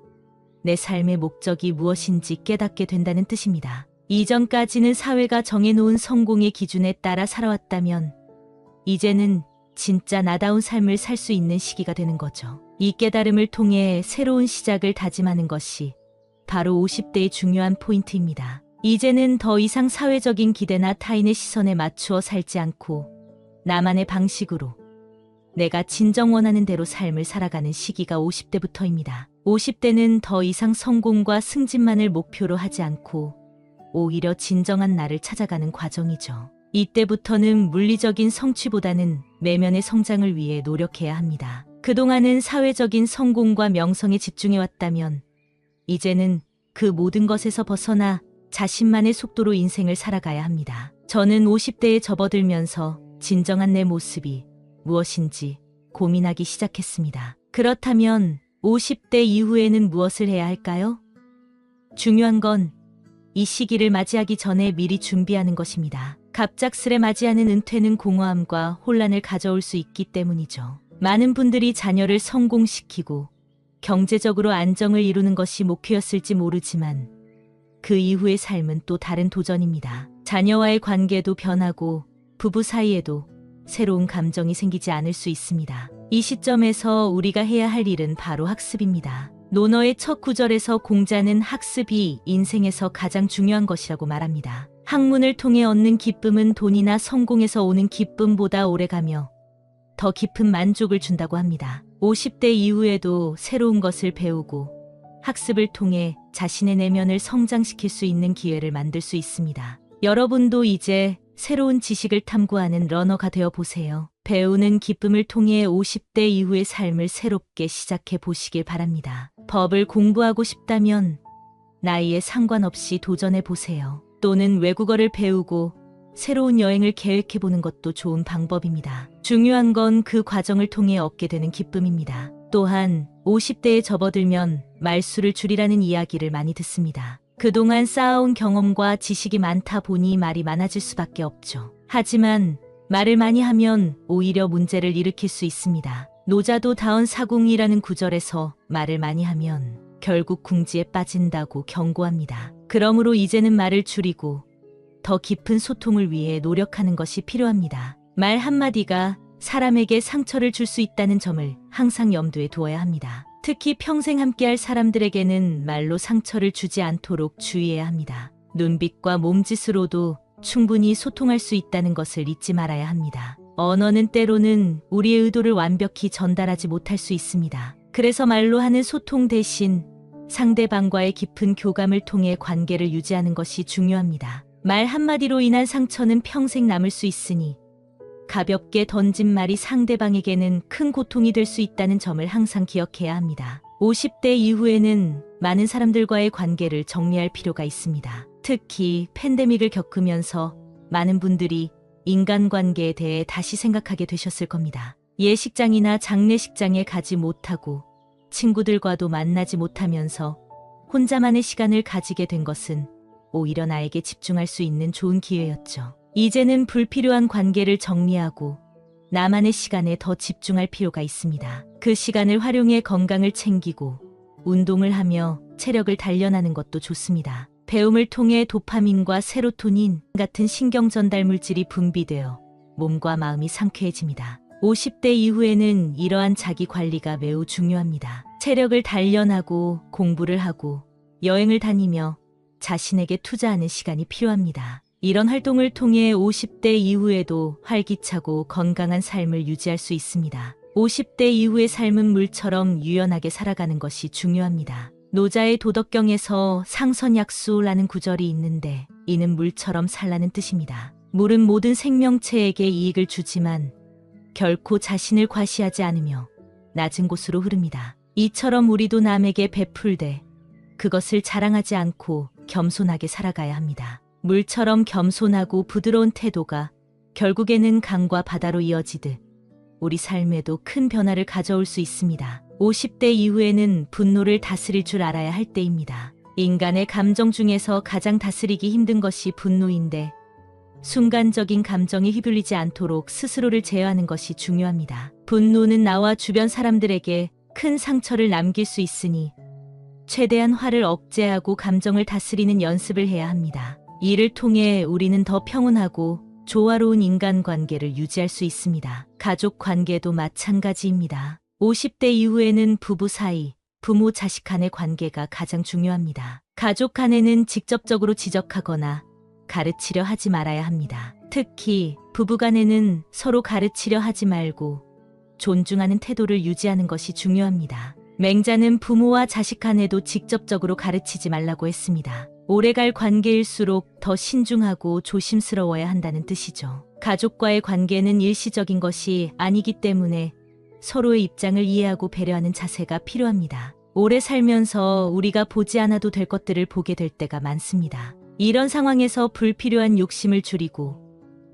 내 삶의 목적이 무엇인지 깨닫게 된다는 뜻입니다. 이전까지는 사회가 정해놓은 성공의 기준에 따라 살아왔다면 이제는 진짜 나다운 삶을 살 수 있는 시기가 되는 거죠. 이 깨달음을 통해 새로운 시작을 다짐하는 것이 바로 50대의 중요한 포인트입니다. 이제는 더 이상 사회적인 기대나 타인의 시선에 맞추어 살지 않고 나만의 방식으로 내가 진정 원하는 대로 삶을 살아가는 시기가 50대부터입니다. 50대는 더 이상 성공과 승진만을 목표로 하지 않고 오히려 진정한 나를 찾아가는 과정이죠. 이때부터는 물리적인 성취보다는 내면의 성장을 위해 노력해야 합니다. 그동안은 사회적인 성공과 명성에 집중해왔다면 이제는 그 모든 것에서 벗어나 자신만의 속도로 인생을 살아가야 합니다. 저는 50대에 접어들면서 진정한 내 모습이 무엇인지 고민하기 시작했습니다. 그렇다면 50대 이후에는 무엇을 해야 할까요? 중요한 건 이 시기를 맞이하기 전에 미리 준비하는 것입니다. 갑작스레 맞이하는 은퇴는 공허함과 혼란을 가져올 수 있기 때문이죠. 많은 분들이 자녀를 성공시키고 경제적으로 안정을 이루는 것이 목표였을지 모르지만 그 이후의 삶은 또 다른 도전입니다. 자녀와의 관계도 변하고 부부 사이에도 새로운 감정이 생기지 않을 수 있습니다. 이 시점에서 우리가 해야 할 일은 바로 학습입니다. 논어의 첫 구절에서 공자는 학습이 인생에서 가장 중요한 것이라고 말합니다. 학문을 통해 얻는 기쁨은 돈이나 성공에서 오는 기쁨보다 오래가며 더 깊은 만족을 준다고 합니다. 50대 이후에도 새로운 것을 배우고 학습을 통해 자신의 내면을 성장시킬 수 있는 기회를 만들 수 있습니다. 여러분도 이제 새로운 지식을 탐구하는 러너가 되어 보세요. 배우는 기쁨을 통해 50대 이후의 삶을 새롭게 시작해 보시길 바랍니다. 법을 공부하고 싶다면 나이에 상관없이 도전해 보세요. 또는 외국어를 배우고 새로운 여행을 계획해 보는 것도 좋은 방법입니다. 중요한 건 그 과정을 통해 얻게 되는 기쁨입니다. 또한 50대에 접어들면 말수를 줄이라는 이야기를 많이 듣습니다. 그동안 쌓아온 경험과 지식이 많다 보니 말이 많아질 수밖에 없죠. 하지만 말을 많이 하면 오히려 문제를 일으킬 수 있습니다. 노자도 다언 사공이라는 구절에서 말을 많이 하면 결국 궁지에 빠진다고 경고합니다. 그러므로 이제는 말을 줄이고 더 깊은 소통을 위해 노력하는 것이 필요합니다. 말 한마디가 사람에게 상처를 줄 수 있다는 점을 항상 염두에 두어야 합니다. 특히 평생 함께할 사람들에게는 말로 상처를 주지 않도록 주의해야 합니다. 눈빛과 몸짓으로도 충분히 소통할 수 있다는 것을 잊지 말아야 합니다. 언어는 때로는 우리의 의도를 완벽히 전달하지 못할 수 있습니다. 그래서 말로 하는 소통 대신 상대방과의 깊은 교감을 통해 관계를 유지하는 것이 중요합니다. 말 한마디로 인한 상처는 평생 남을 수 있으니 가볍게 던진 말이 상대방에게는 큰 고통이 될 수 있다는 점을 항상 기억해야 합니다. 50대 이후에는 많은 사람들과의 관계를 정리할 필요가 있습니다. 특히 팬데믹을 겪으면서 많은 분들이 인간관계에 대해 다시 생각하게 되셨을 겁니다. 예식장이나 장례식장에 가지 못하고 친구들과도 만나지 못하면서 혼자만의 시간을 가지게 된 것은 오히려 나에게 집중할 수 있는 좋은 기회였죠. 이제는 불필요한 관계를 정리하고 나만의 시간에 더 집중할 필요가 있습니다. 그 시간을 활용해 건강을 챙기고 운동을 하며 체력을 단련하는 것도 좋습니다. 배움을 통해 도파민과 세로토닌 같은 신경 전달 물질이 분비되어 몸과 마음이 상쾌해집니다. 50대 이후에는 이러한 자기 관리가 매우 중요합니다. 체력을 단련하고 공부를 하고 여행을 다니며 자신에게 투자하는 시간이 필요합니다. 이런 활동을 통해 50대 이후에도 활기차고 건강한 삶을 유지할 수 있습니다. 50대 이후의 삶은 물처럼 유연하게 살아가는 것이 중요합니다. 노자의 도덕경에서 상선약수라는 구절이 있는데 이는 물처럼 살라는 뜻입니다. 물은 모든 생명체에게 이익을 주지만 결코 자신을 과시하지 않으며 낮은 곳으로 흐릅니다. 이처럼 우리도 남에게 베풀되 그것을 자랑하지 않고 겸손하게 살아가야 합니다. 물처럼 겸손하고 부드러운 태도가 결국에는 강과 바다로 이어지듯 우리 삶에도 큰 변화를 가져올 수 있습니다. 50대 이후에는 분노를 다스릴 줄 알아야 할 때입니다. 인간의 감정 중에서 가장 다스리기 힘든 것이 분노인데 순간적인 감정에 휘둘리지 않도록 스스로를 제어하는 것이 중요합니다. 분노는 나와 주변 사람들에게 큰 상처를 남길 수 있으니 최대한 화를 억제하고 감정을 다스리는 연습을 해야 합니다. 이를 통해 우리는 더 평온하고 조화로운 인간관계를 유지할 수 있습니다. 가족 관계도 마찬가지입니다. 50대 이후에는 부부 사이, 부모 자식 간의 관계가 가장 중요합니다. 가족 간에는 직접적으로 지적하거나 가르치려 하지 말아야 합니다. 특히 부부 간에는 서로 가르치려 하지 말고 존중하는 태도를 유지하는 것이 중요합니다. 맹자는 부모와 자식 간에도 직접적으로 가르치지 말라고 했습니다. 오래갈 관계일수록 더 신중하고 조심스러워야 한다는 뜻이죠. 가족과의 관계는 일시적인 것이 아니기 때문에 서로의 입장을 이해하고 배려하는 자세가 필요합니다. 오래 살면서 우리가 보지 않아도 될 것들을 보게 될 때가 많습니다. 이런 상황에서 불필요한 욕심을 줄이고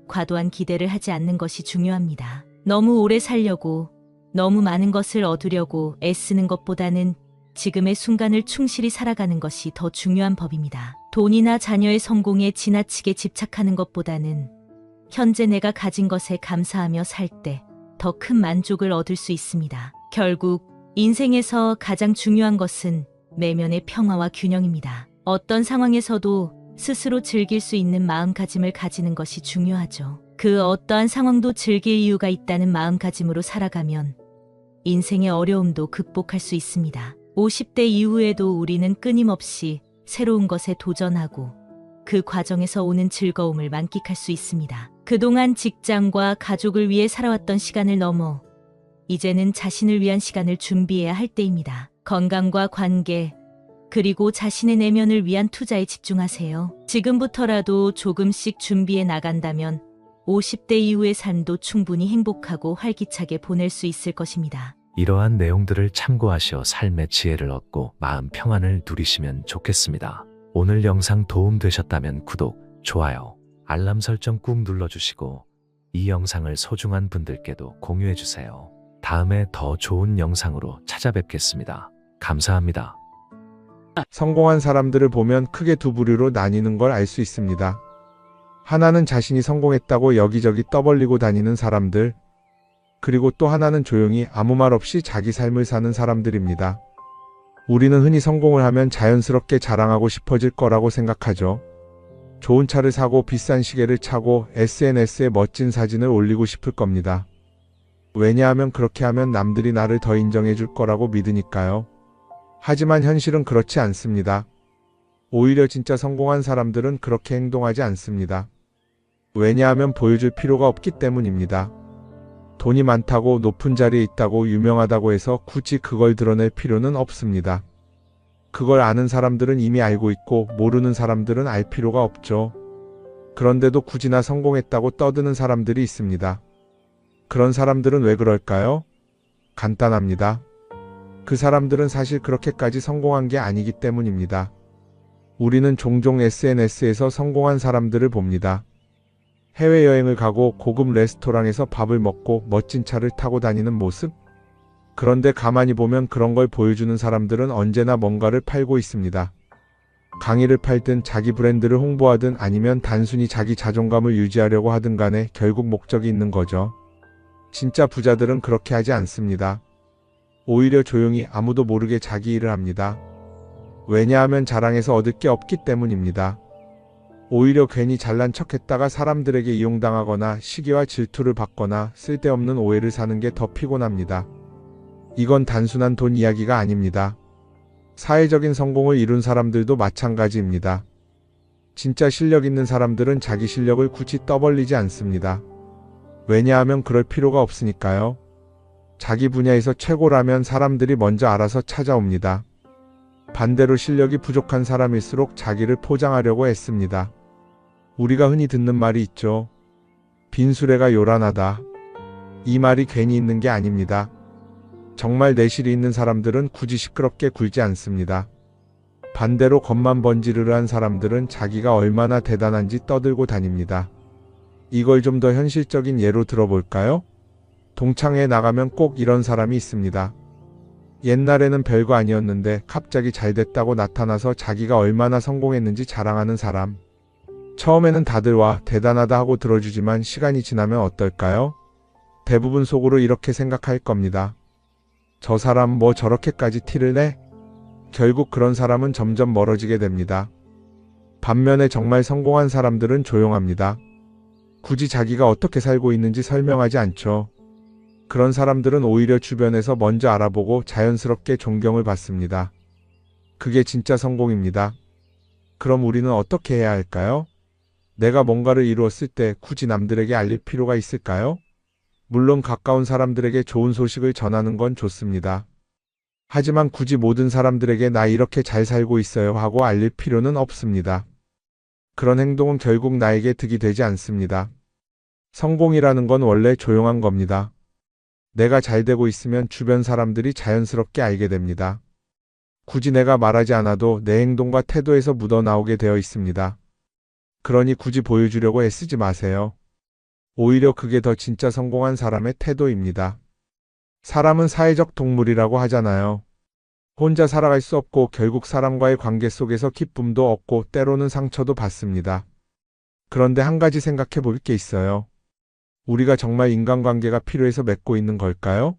과도한 기대를 하지 않는 것이 중요합니다. 너무 오래 살려고 너무 많은 것을 얻으려고 애쓰는 것보다는 지금의 순간을 충실히 살아가는 것이 더 중요한 법입니다. 돈이나 자녀의 성공에 지나치게 집착하는 것보다는 현재 내가 가진 것에 감사하며 살 때 더 큰 만족을 얻을 수 있습니다. 결국 인생에서 가장 중요한 것은 내면의 평화와 균형입니다. 어떤 상황에서도 스스로 즐길 수 있는 마음가짐을 가지는 것이 중요하죠. 그 어떠한 상황도 즐길 이유가 있다는 마음가짐으로 살아가면 인생의 어려움도 극복할 수 있습니다. 50대 이후에도 우리는 끊임없이 새로운 것에 도전하고 그 과정에서 오는 즐거움을 만끽할 수 있습니다. 그동안 직장과 가족을 위해 살아왔던 시간을 넘어 이제는 자신을 위한 시간을 준비해야 할 때입니다. 건강과 관계, 그리고 자신의 내면을 위한 투자에 집중하세요. 지금부터라도 조금씩 준비해 나간다면 50대 이후의 삶도 충분히 행복하고 활기차게 보낼 수 있을 것입니다. 이러한 내용들을 참고하시어 삶의 지혜를 얻고 마음 평안을 누리시면 좋겠습니다. 오늘 영상 도움되셨다면 구독, 좋아요, 알람 설정 꾹 눌러주시고 이 영상을 소중한 분들께도 공유해주세요. 다음에 더 좋은 영상으로 찾아뵙겠습니다. 감사합니다. 성공한 사람들을 보면 크게 두 부류로 나뉘는 걸 알 수 있습니다. 하나는 자신이 성공했다고 여기저기 떠벌리고 다니는 사람들, 그리고 또 하나는 조용히 아무 말 없이 자기 삶을 사는 사람들입니다. 우리는 흔히 성공을 하면 자연스럽게 자랑하고 싶어질 거라고 생각하죠. 좋은 차를 사고 비싼 시계를 차고 SNS에 멋진 사진을 올리고 싶을 겁니다. 왜냐하면 그렇게 하면 남들이 나를 더 인정해 줄 거라고 믿으니까요. 하지만 현실은 그렇지 않습니다. 오히려 진짜 성공한 사람들은 그렇게 행동하지 않습니다. 왜냐하면 보여줄 필요가 없기 때문입니다. 돈이 많다고 높은 자리에 있다고 유명하다고 해서 굳이 그걸 드러낼 필요는 없습니다. 그걸 아는 사람들은 이미 알고 있고 모르는 사람들은 알 필요가 없죠. 그런데도 굳이나 성공했다고 떠드는 사람들이 있습니다. 그런 사람들은 왜 그럴까요? 간단합니다. 그 사람들은 사실 그렇게까지 성공한 게 아니기 때문입니다. 우리는 종종 SNS에서 성공한 사람들을 봅니다. 해외여행을 가고 고급 레스토랑에서 밥을 먹고 멋진 차를 타고 다니는 모습? 그런데 가만히 보면 그런 걸 보여주는 사람들은 언제나 뭔가를 팔고 있습니다. 강의를 팔든 자기 브랜드를 홍보하든 아니면 단순히 자기 자존감을 유지하려고 하든 간에 결국 목적이 있는 거죠. 진짜 부자들은 그렇게 하지 않습니다. 오히려 조용히 아무도 모르게 자기 일을 합니다. 왜냐하면 자랑해서 얻을 게 없기 때문입니다. 오히려 괜히 잘난 척했다가 사람들에게 이용당하거나 시기와 질투를 받거나 쓸데없는 오해를 사는 게 더 피곤합니다. 이건 단순한 돈 이야기가 아닙니다. 사회적인 성공을 이룬 사람들도 마찬가지입니다. 진짜 실력 있는 사람들은 자기 실력을 굳이 떠벌리지 않습니다. 왜냐하면 그럴 필요가 없으니까요. 자기 분야에서 최고라면 사람들이 먼저 알아서 찾아옵니다. 반대로 실력이 부족한 사람일수록 자기를 포장하려고 애씁니다. 우리가 흔히 듣는 말이 있죠. 빈수레가 요란하다. 이 말이 괜히 있는 게 아닙니다. 정말 내실이 있는 사람들은 굳이 시끄럽게 굴지 않습니다. 반대로 겉만 번지르르한 사람들은 자기가 얼마나 대단한지 떠들고 다닙니다. 이걸 좀 더 현실적인 예로 들어볼까요? 동창회에 나가면 꼭 이런 사람이 있습니다. 옛날에는 별거 아니었는데 갑자기 잘 됐다고 나타나서 자기가 얼마나 성공했는지 자랑하는 사람. 처음에는 다들 와 대단하다 하고 들어주지만 시간이 지나면 어떨까요? 대부분 속으로 이렇게 생각할 겁니다. 저 사람 뭐 저렇게까지 티를 내? 결국 그런 사람은 점점 멀어지게 됩니다. 반면에 정말 성공한 사람들은 조용합니다. 굳이 자기가 어떻게 살고 있는지 설명하지 않죠. 그런 사람들은 오히려 주변에서 먼저 알아보고 자연스럽게 존경을 받습니다. 그게 진짜 성공입니다. 그럼 우리는 어떻게 해야 할까요? 내가 뭔가를 이루었을 때 굳이 남들에게 알릴 필요가 있을까요? 물론 가까운 사람들에게 좋은 소식을 전하는 건 좋습니다. 하지만 굳이 모든 사람들에게 나 이렇게 잘 살고 있어요 하고 알릴 필요는 없습니다. 그런 행동은 결국 나에게 득이 되지 않습니다. 성공이라는 건 원래 조용한 겁니다. 내가 잘 되고 있으면 주변 사람들이 자연스럽게 알게 됩니다. 굳이 내가 말하지 않아도 내 행동과 태도에서 묻어나오게 되어 있습니다. 그러니 굳이 보여주려고 애쓰지 마세요. 오히려 그게 더 진짜 성공한 사람의 태도입니다. 사람은 사회적 동물이라고 하잖아요. 혼자 살아갈 수 없고 결국 사람과의 관계 속에서 기쁨도 얻고 때로는 상처도 받습니다. 그런데 한 가지 생각해 볼 게 있어요. 우리가 정말 인간관계가 필요해서 맺고 있는 걸까요?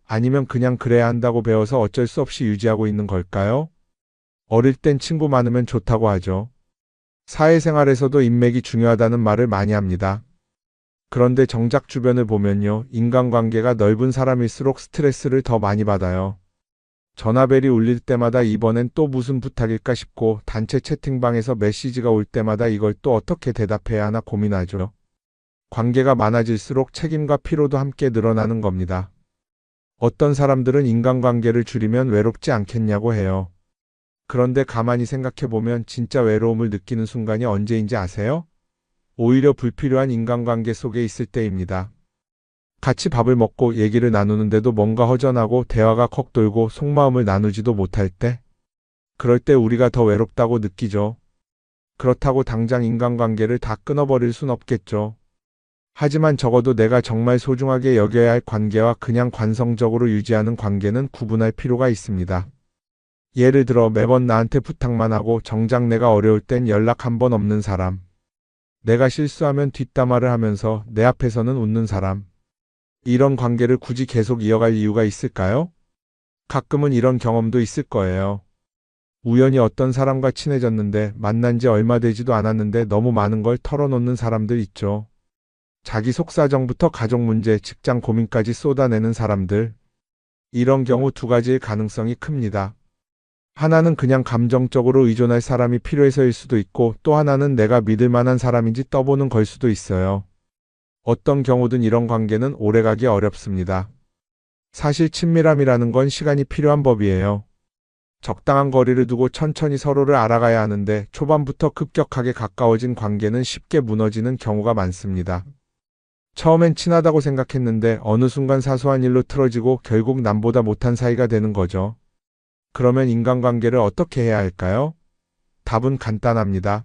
아니면 그냥 그래야 한다고 배워서 어쩔 수 없이 유지하고 있는 걸까요? 어릴 땐 친구 많으면 좋다고 하죠. 사회생활에서도 인맥이 중요하다는 말을 많이 합니다. 그런데 정작 주변을 보면요. 인간관계가 넓은 사람일수록 스트레스를 더 많이 받아요. 전화벨이 울릴 때마다 이번엔 또 무슨 부탁일까 싶고 단체 채팅방에서 메시지가 올 때마다 이걸 또 어떻게 대답해야 하나 고민하죠. 관계가 많아질수록 책임과 피로도 함께 늘어나는 겁니다. 어떤 사람들은 인간관계를 줄이면 외롭지 않겠냐고 해요. 그런데 가만히 생각해보면 진짜 외로움을 느끼는 순간이 언제인지 아세요? 오히려 불필요한 인간관계 속에 있을 때입니다. 같이 밥을 먹고 얘기를 나누는데도 뭔가 허전하고 대화가 컥 돌고 속마음을 나누지도 못할 때? 그럴 때 우리가 더 외롭다고 느끼죠. 그렇다고 당장 인간관계를 다 끊어버릴 순 없겠죠. 하지만 적어도 내가 정말 소중하게 여겨야 할 관계와 그냥 관성적으로 유지하는 관계는 구분할 필요가 있습니다. 예를 들어 매번 나한테 부탁만 하고 정작 내가 어려울 땐 연락 한 번 없는 사람. 내가 실수하면 뒷담화를 하면서 내 앞에서는 웃는 사람. 이런 관계를 굳이 계속 이어갈 이유가 있을까요? 가끔은 이런 경험도 있을 거예요. 우연히 어떤 사람과 친해졌는데 만난 지 얼마 되지도 않았는데 너무 많은 걸 털어놓는 사람들 있죠. 자기 속사정부터 가족 문제, 직장 고민까지 쏟아내는 사람들. 이런 경우 두 가지의 가능성이 큽니다. 하나는 그냥 감정적으로 의존할 사람이 필요해서일 수도 있고, 또 하나는 내가 믿을 만한 사람인지 떠보는 걸 수도 있어요. 어떤 경우든 이런 관계는 오래가기 어렵습니다. 사실 친밀함이라는 건 시간이 필요한 법이에요. 적당한 거리를 두고 천천히 서로를 알아가야 하는데, 초반부터 급격하게 가까워진 관계는 쉽게 무너지는 경우가 많습니다. 처음엔 친하다고 생각했는데 어느 순간 사소한 일로 틀어지고 결국 남보다 못한 사이가 되는 거죠. 그러면 인간관계를 어떻게 해야 할까요? 답은 간단합니다.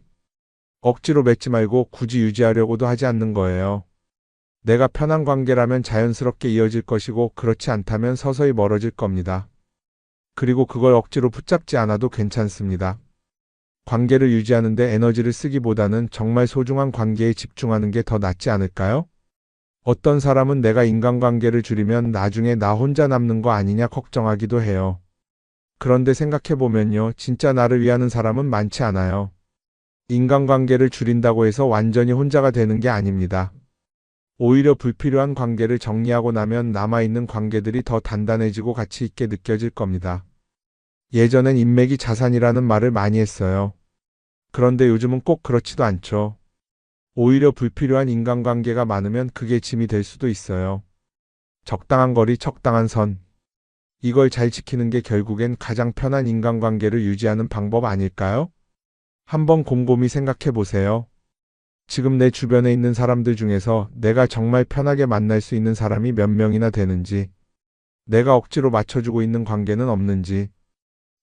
억지로 맺지 말고 굳이 유지하려고도 하지 않는 거예요. 내가 편한 관계라면 자연스럽게 이어질 것이고, 그렇지 않다면 서서히 멀어질 겁니다. 그리고 그걸 억지로 붙잡지 않아도 괜찮습니다. 관계를 유지하는데 에너지를 쓰기보다는 정말 소중한 관계에 집중하는 게 더 낫지 않을까요? 어떤 사람은 내가 인간관계를 줄이면 나중에 나 혼자 남는 거 아니냐 걱정하기도 해요. 그런데 생각해보면요, 진짜 나를 위하는 사람은 많지 않아요. 인간관계를 줄인다고 해서 완전히 혼자가 되는 게 아닙니다. 오히려 불필요한 관계를 정리하고 나면 남아있는 관계들이 더 단단해지고 가치 있게 느껴질 겁니다. 예전엔 인맥이 자산이라는 말을 많이 했어요. 그런데 요즘은 꼭 그렇지도 않죠. 오히려 불필요한 인간관계가 많으면 그게 짐이 될 수도 있어요. 적당한 거리, 적당한 선. 이걸 잘 지키는 게 결국엔 가장 편한 인간관계를 유지하는 방법 아닐까요? 한번 곰곰이 생각해 보세요. 지금 내 주변에 있는 사람들 중에서 내가 정말 편하게 만날 수 있는 사람이 몇 명이나 되는지, 내가 억지로 맞춰주고 있는 관계는 없는지.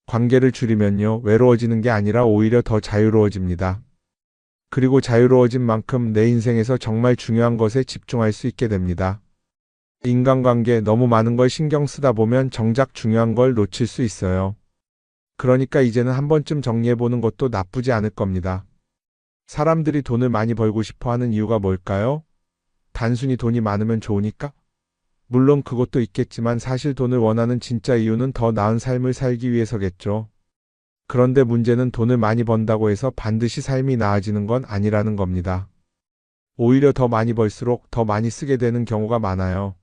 관계를 줄이면요, 외로워지는 게 아니라 오히려 더 자유로워집니다. 그리고 자유로워진 만큼 내 인생에서 정말 중요한 것에 집중할 수 있게 됩니다. 인간관계 너무 많은 걸 신경 쓰다 보면 정작 중요한 걸 놓칠 수 있어요. 그러니까 이제는 한 번쯤 정리해보는 것도 나쁘지 않을 겁니다. 사람들이 돈을 많이 벌고 싶어 하는 이유가 뭘까요? 단순히 돈이 많으면 좋으니까? 물론 그것도 있겠지만 사실 돈을 원하는 진짜 이유는 더 나은 삶을 살기 위해서겠죠. 그런데 문제는 돈을 많이 번다고 해서 반드시 삶이 나아지는 건 아니라는 겁니다. 오히려 더 많이 벌수록 더 많이 쓰게 되는 경우가 많아요.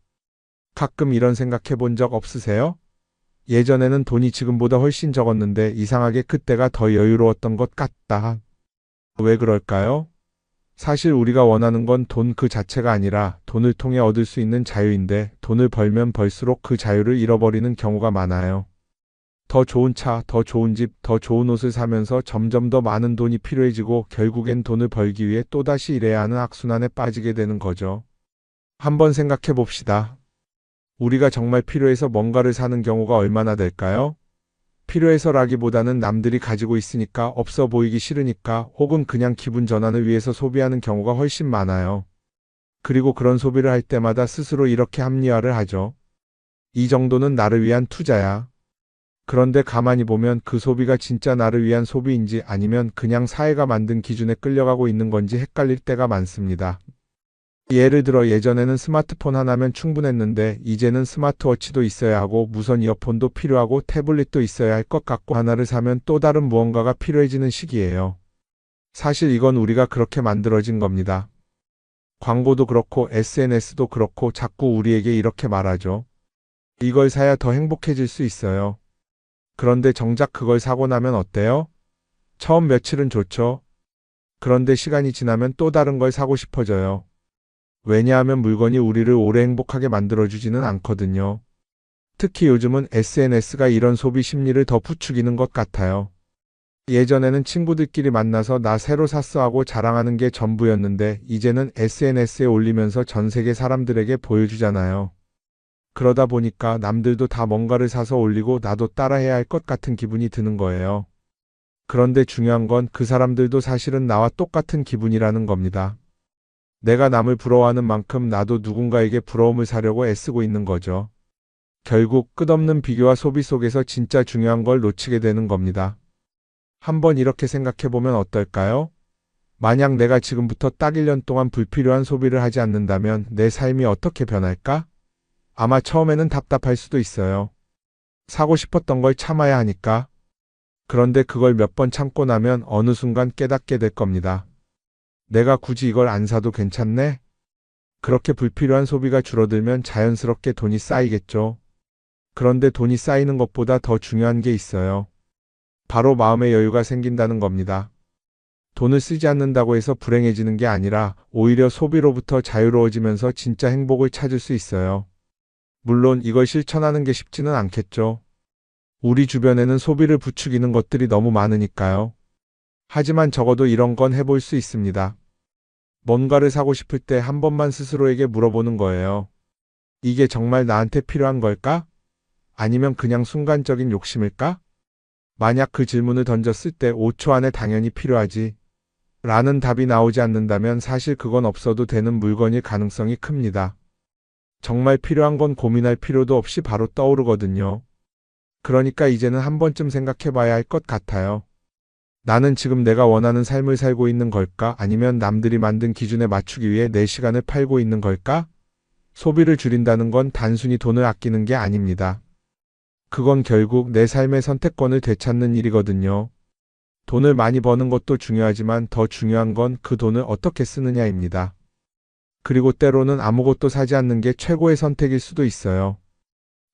가끔 이런 생각해 본 적 없으세요? 예전에는 돈이 지금보다 훨씬 적었는데 이상하게 그때가 더 여유로웠던 것 같다. 왜 그럴까요? 사실 우리가 원하는 건 돈 그 자체가 아니라 돈을 통해 얻을 수 있는 자유인데, 돈을 벌면 벌수록 그 자유를 잃어버리는 경우가 많아요. 더 좋은 차, 더 좋은 집, 더 좋은 옷을 사면서 점점 더 많은 돈이 필요해지고 결국엔 돈을 벌기 위해 또다시 일해야 하는 악순환에 빠지게 되는 거죠. 한번 생각해 봅시다. 우리가 정말 필요해서 뭔가를 사는 경우가 얼마나 될까요? 필요해서라기보다는 남들이 가지고 있으니까, 없어 보이기 싫으니까, 혹은 그냥 기분 전환을 위해서 소비하는 경우가 훨씬 많아요. 그리고 그런 소비를 할 때마다 스스로 이렇게 합리화를 하죠. 이 정도는 나를 위한 투자야. 그런데 가만히 보면 그 소비가 진짜 나를 위한 소비인지 아니면 그냥 사회가 만든 기준에 끌려가고 있는 건지 헷갈릴 때가 많습니다. 예를 들어 예전에는 스마트폰 하나면 충분했는데 이제는 스마트워치도 있어야 하고 무선 이어폰도 필요하고 태블릿도 있어야 할 것 같고, 하나를 사면 또 다른 무언가가 필요해지는 시기예요. 사실 이건 우리가 그렇게 만들어진 겁니다. 광고도 그렇고 SNS도 그렇고 자꾸 우리에게 이렇게 말하죠. 이걸 사야 더 행복해질 수 있어요. 그런데 정작 그걸 사고 나면 어때요? 처음 며칠은 좋죠. 그런데 시간이 지나면 또 다른 걸 사고 싶어져요. 왜냐하면 물건이 우리를 오래 행복하게 만들어주지는 않거든요. 특히 요즘은 SNS가 이런 소비 심리를 더 부추기는 것 같아요. 예전에는 친구들끼리 만나서 나 새로 샀어 하고 자랑하는 게 전부였는데 이제는 SNS에 올리면서 전 세계 사람들에게 보여주잖아요. 그러다 보니까 남들도 다 뭔가를 사서 올리고 나도 따라해야 할 것 같은 기분이 드는 거예요. 그런데 중요한 건 그 사람들도 사실은 나와 똑같은 기분이라는 겁니다. 내가 남을 부러워하는 만큼 나도 누군가에게 부러움을 사려고 애쓰고 있는 거죠. 결국 끝없는 비교와 소비 속에서 진짜 중요한 걸 놓치게 되는 겁니다. 한번 이렇게 생각해보면 어떨까요? 만약 내가 지금부터 딱 1년 동안 불필요한 소비를 하지 않는다면 내 삶이 어떻게 변할까? 아마 처음에는 답답할 수도 있어요. 사고 싶었던 걸 참아야 하니까. 그런데 그걸 몇 번 참고 나면 어느 순간 깨닫게 될 겁니다. 내가 굳이 이걸 안 사도 괜찮네? 그렇게 불필요한 소비가 줄어들면 자연스럽게 돈이 쌓이겠죠. 그런데 돈이 쌓이는 것보다 더 중요한 게 있어요. 바로 마음의 여유가 생긴다는 겁니다. 돈을 쓰지 않는다고 해서 불행해지는 게 아니라 오히려 소비로부터 자유로워지면서 진짜 행복을 찾을 수 있어요. 물론 이걸 실천하는 게 쉽지는 않겠죠. 우리 주변에는 소비를 부추기는 것들이 너무 많으니까요. 하지만 적어도 이런 건 해볼 수 있습니다. 뭔가를 사고 싶을 때 한 번만 스스로에게 물어보는 거예요. 이게 정말 나한테 필요한 걸까? 아니면 그냥 순간적인 욕심일까? 만약 그 질문을 던졌을 때 5초 안에 당연히 필요하지 라는 답이 나오지 않는다면 사실 그건 없어도 되는 물건일 가능성이 큽니다. 정말 필요한 건 고민할 필요도 없이 바로 떠오르거든요. 그러니까 이제는 한 번쯤 생각해 봐야 할 것 같아요. 나는 지금 내가 원하는 삶을 살고 있는 걸까? 아니면 남들이 만든 기준에 맞추기 위해 내 시간을 팔고 있는 걸까? 소비를 줄인다는 건 단순히 돈을 아끼는 게 아닙니다. 그건 결국 내 삶의 선택권을 되찾는 일이거든요. 돈을 많이 버는 것도 중요하지만 더 중요한 건 그 돈을 어떻게 쓰느냐입니다. 그리고 때로는 아무것도 사지 않는 게 최고의 선택일 수도 있어요.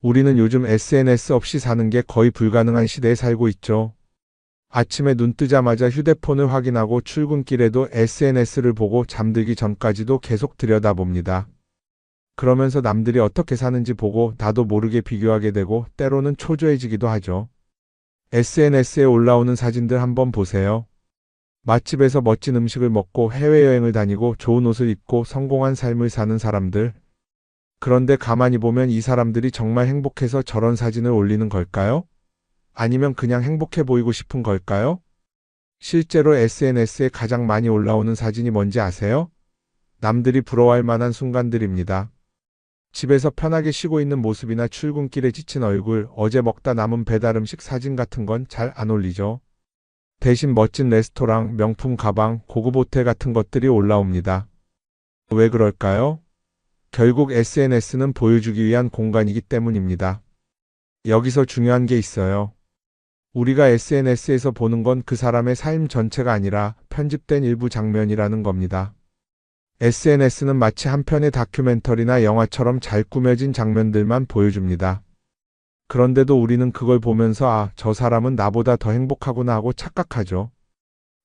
우리는 요즘 SNS 없이 사는 게 거의 불가능한 시대에 살고 있죠. 아침에 눈 뜨자마자 휴대폰을 확인하고 출근길에도 SNS를 보고 잠들기 전까지도 계속 들여다봅니다. 그러면서 남들이 어떻게 사는지 보고 나도 모르게 비교하게 되고 때로는 초조해지기도 하죠. SNS에 올라오는 사진들 한번 보세요. 맛집에서 멋진 음식을 먹고 해외여행을 다니고 좋은 옷을 입고 성공한 삶을 사는 사람들. 그런데 가만히 보면 이 사람들이 정말 행복해서 저런 사진을 올리는 걸까요? 아니면 그냥 행복해 보이고 싶은 걸까요? 실제로 SNS에 가장 많이 올라오는 사진이 뭔지 아세요? 남들이 부러워할 만한 순간들입니다. 집에서 편하게 쉬고 있는 모습이나 출근길에 지친 얼굴, 어제 먹다 남은 배달 음식 사진 같은 건 잘 안 올리죠. 대신 멋진 레스토랑, 명품 가방, 고급 호텔 같은 것들이 올라옵니다. 왜 그럴까요? 결국 SNS는 보여주기 위한 공간이기 때문입니다. 여기서 중요한 게 있어요. 우리가 SNS에서 보는 건 그 사람의 삶 전체가 아니라 편집된 일부 장면이라는 겁니다. SNS는 마치 한 편의 다큐멘터리나 영화처럼 잘 꾸며진 장면들만 보여줍니다. 그런데도 우리는 그걸 보면서 아, 저 사람은 나보다 더 행복하구나 하고 착각하죠.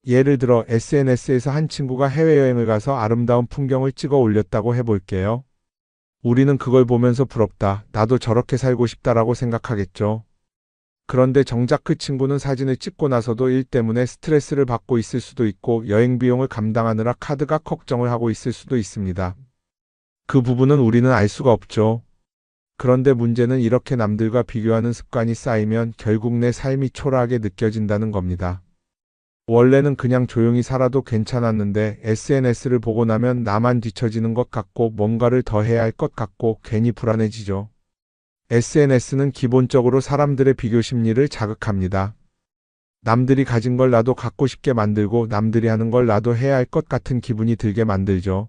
예를 들어 SNS에서 한 친구가 해외여행을 가서 아름다운 풍경을 찍어 올렸다고 해볼게요. 우리는 그걸 보면서 부럽다, 나도 저렇게 살고 싶다라고 생각하겠죠. 그런데 정작 그 친구는 사진을 찍고 나서도 일 때문에 스트레스를 받고 있을 수도 있고 여행 비용을 감당하느라 카드가 걱정을 하고 있을 수도 있습니다. 그 부분은 우리는 알 수가 없죠. 그런데 문제는 이렇게 남들과 비교하는 습관이 쌓이면 결국 내 삶이 초라하게 느껴진다는 겁니다. 원래는 그냥 조용히 살아도 괜찮았는데 SNS를 보고 나면 나만 뒤처지는 것 같고 뭔가를 더 해야 할 것 같고 괜히 불안해지죠. SNS는 기본적으로 사람들의 비교 심리를 자극합니다. 남들이 가진 걸 나도 갖고 싶게 만들고 남들이 하는 걸 나도 해야 할 것 같은 기분이 들게 만들죠.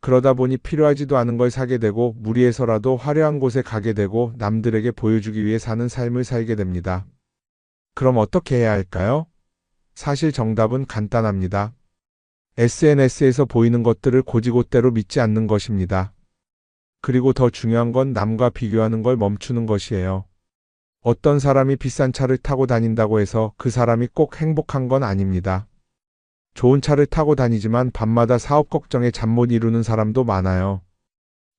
그러다 보니 필요하지도 않은 걸 사게 되고 무리해서라도 화려한 곳에 가게 되고 남들에게 보여주기 위해 사는 삶을 살게 됩니다. 그럼 어떻게 해야 할까요? 사실 정답은 간단합니다. SNS에서 보이는 것들을 곧이곧대로 믿지 않는 것입니다. 그리고 더 중요한 건 남과 비교하는 걸 멈추는 것이에요. 어떤 사람이 비싼 차를 타고 다닌다고 해서 그 사람이 꼭 행복한 건 아닙니다. 좋은 차를 타고 다니지만 밤마다 사업 걱정에 잠 못 이루는 사람도 많아요.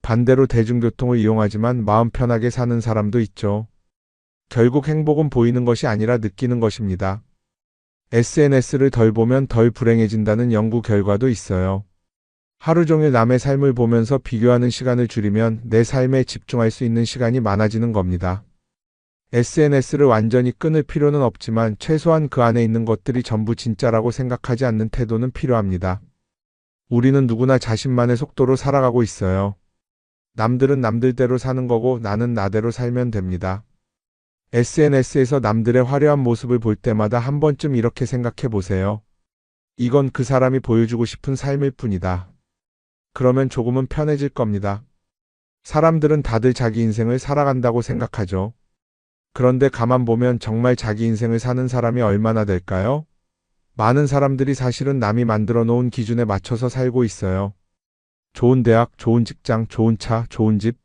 반대로 대중교통을 이용하지만 마음 편하게 사는 사람도 있죠. 결국 행복은 보이는 것이 아니라 느끼는 것입니다. SNS를 덜 보면 덜 불행해진다는 연구 결과도 있어요. 하루 종일 남의 삶을 보면서 비교하는 시간을 줄이면 내 삶에 집중할 수 있는 시간이 많아지는 겁니다. SNS를 완전히 끊을 필요는 없지만 최소한 그 안에 있는 것들이 전부 진짜라고 생각하지 않는 태도는 필요합니다. 우리는 누구나 자신만의 속도로 살아가고 있어요. 남들은 남들대로 사는 거고 나는 나대로 살면 됩니다. SNS에서 남들의 화려한 모습을 볼 때마다 한 번쯤 이렇게 생각해 보세요. 이건 그 사람이 보여주고 싶은 삶일 뿐이다. 그러면 조금은 편해질 겁니다. 사람들은 다들 자기 인생을 살아간다고 생각하죠. 그런데 가만 보면 정말 자기 인생을 사는 사람이 얼마나 될까요? 많은 사람들이 사실은 남이 만들어 놓은 기준에 맞춰서 살고 있어요. 좋은 대학, 좋은 직장, 좋은 차, 좋은 집.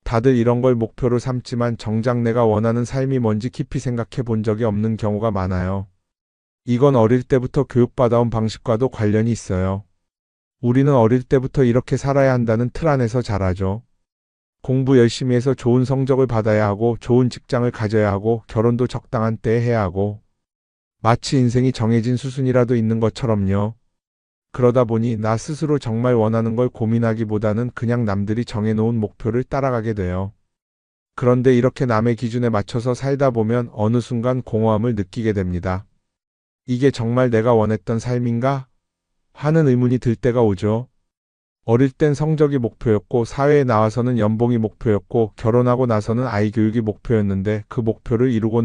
다들 이런 걸 목표로 삼지만 정작 내가 원하는 삶이 뭔지 깊이 생각해 본 적이 없는 경우가 많아요. 이건 어릴 때부터 교육받아온 방식과도 관련이 있어요. 우리는 어릴 때부터 이렇게 살아야 한다는 틀 안에서 자라죠. 공부 열심히 해서 좋은 성적을 받아야 하고, 좋은 직장을 가져야 하고, 결혼도 적당한 때에 해야 하고, 마치 인생이 정해진 수순이라도 있는 것처럼요. 그러다 보니 나 스스로 정말 원하는 걸 고민하기보다는 그냥 남들이 정해놓은 목표를 따라가게 돼요. 그런데 이렇게 남의 기준에 맞춰서 살다 보면 어느 순간 공허함을 느끼게 됩니다. 이게 정말 내가 원했던 삶인가? 하는 의문이 들 때가 오죠. 어릴 땐 성적이 목표였고, 사회에 나와서는 연봉이 목표였고, 결혼하고 나서는 아이 교육이 목표였는데 그 목표를 이루고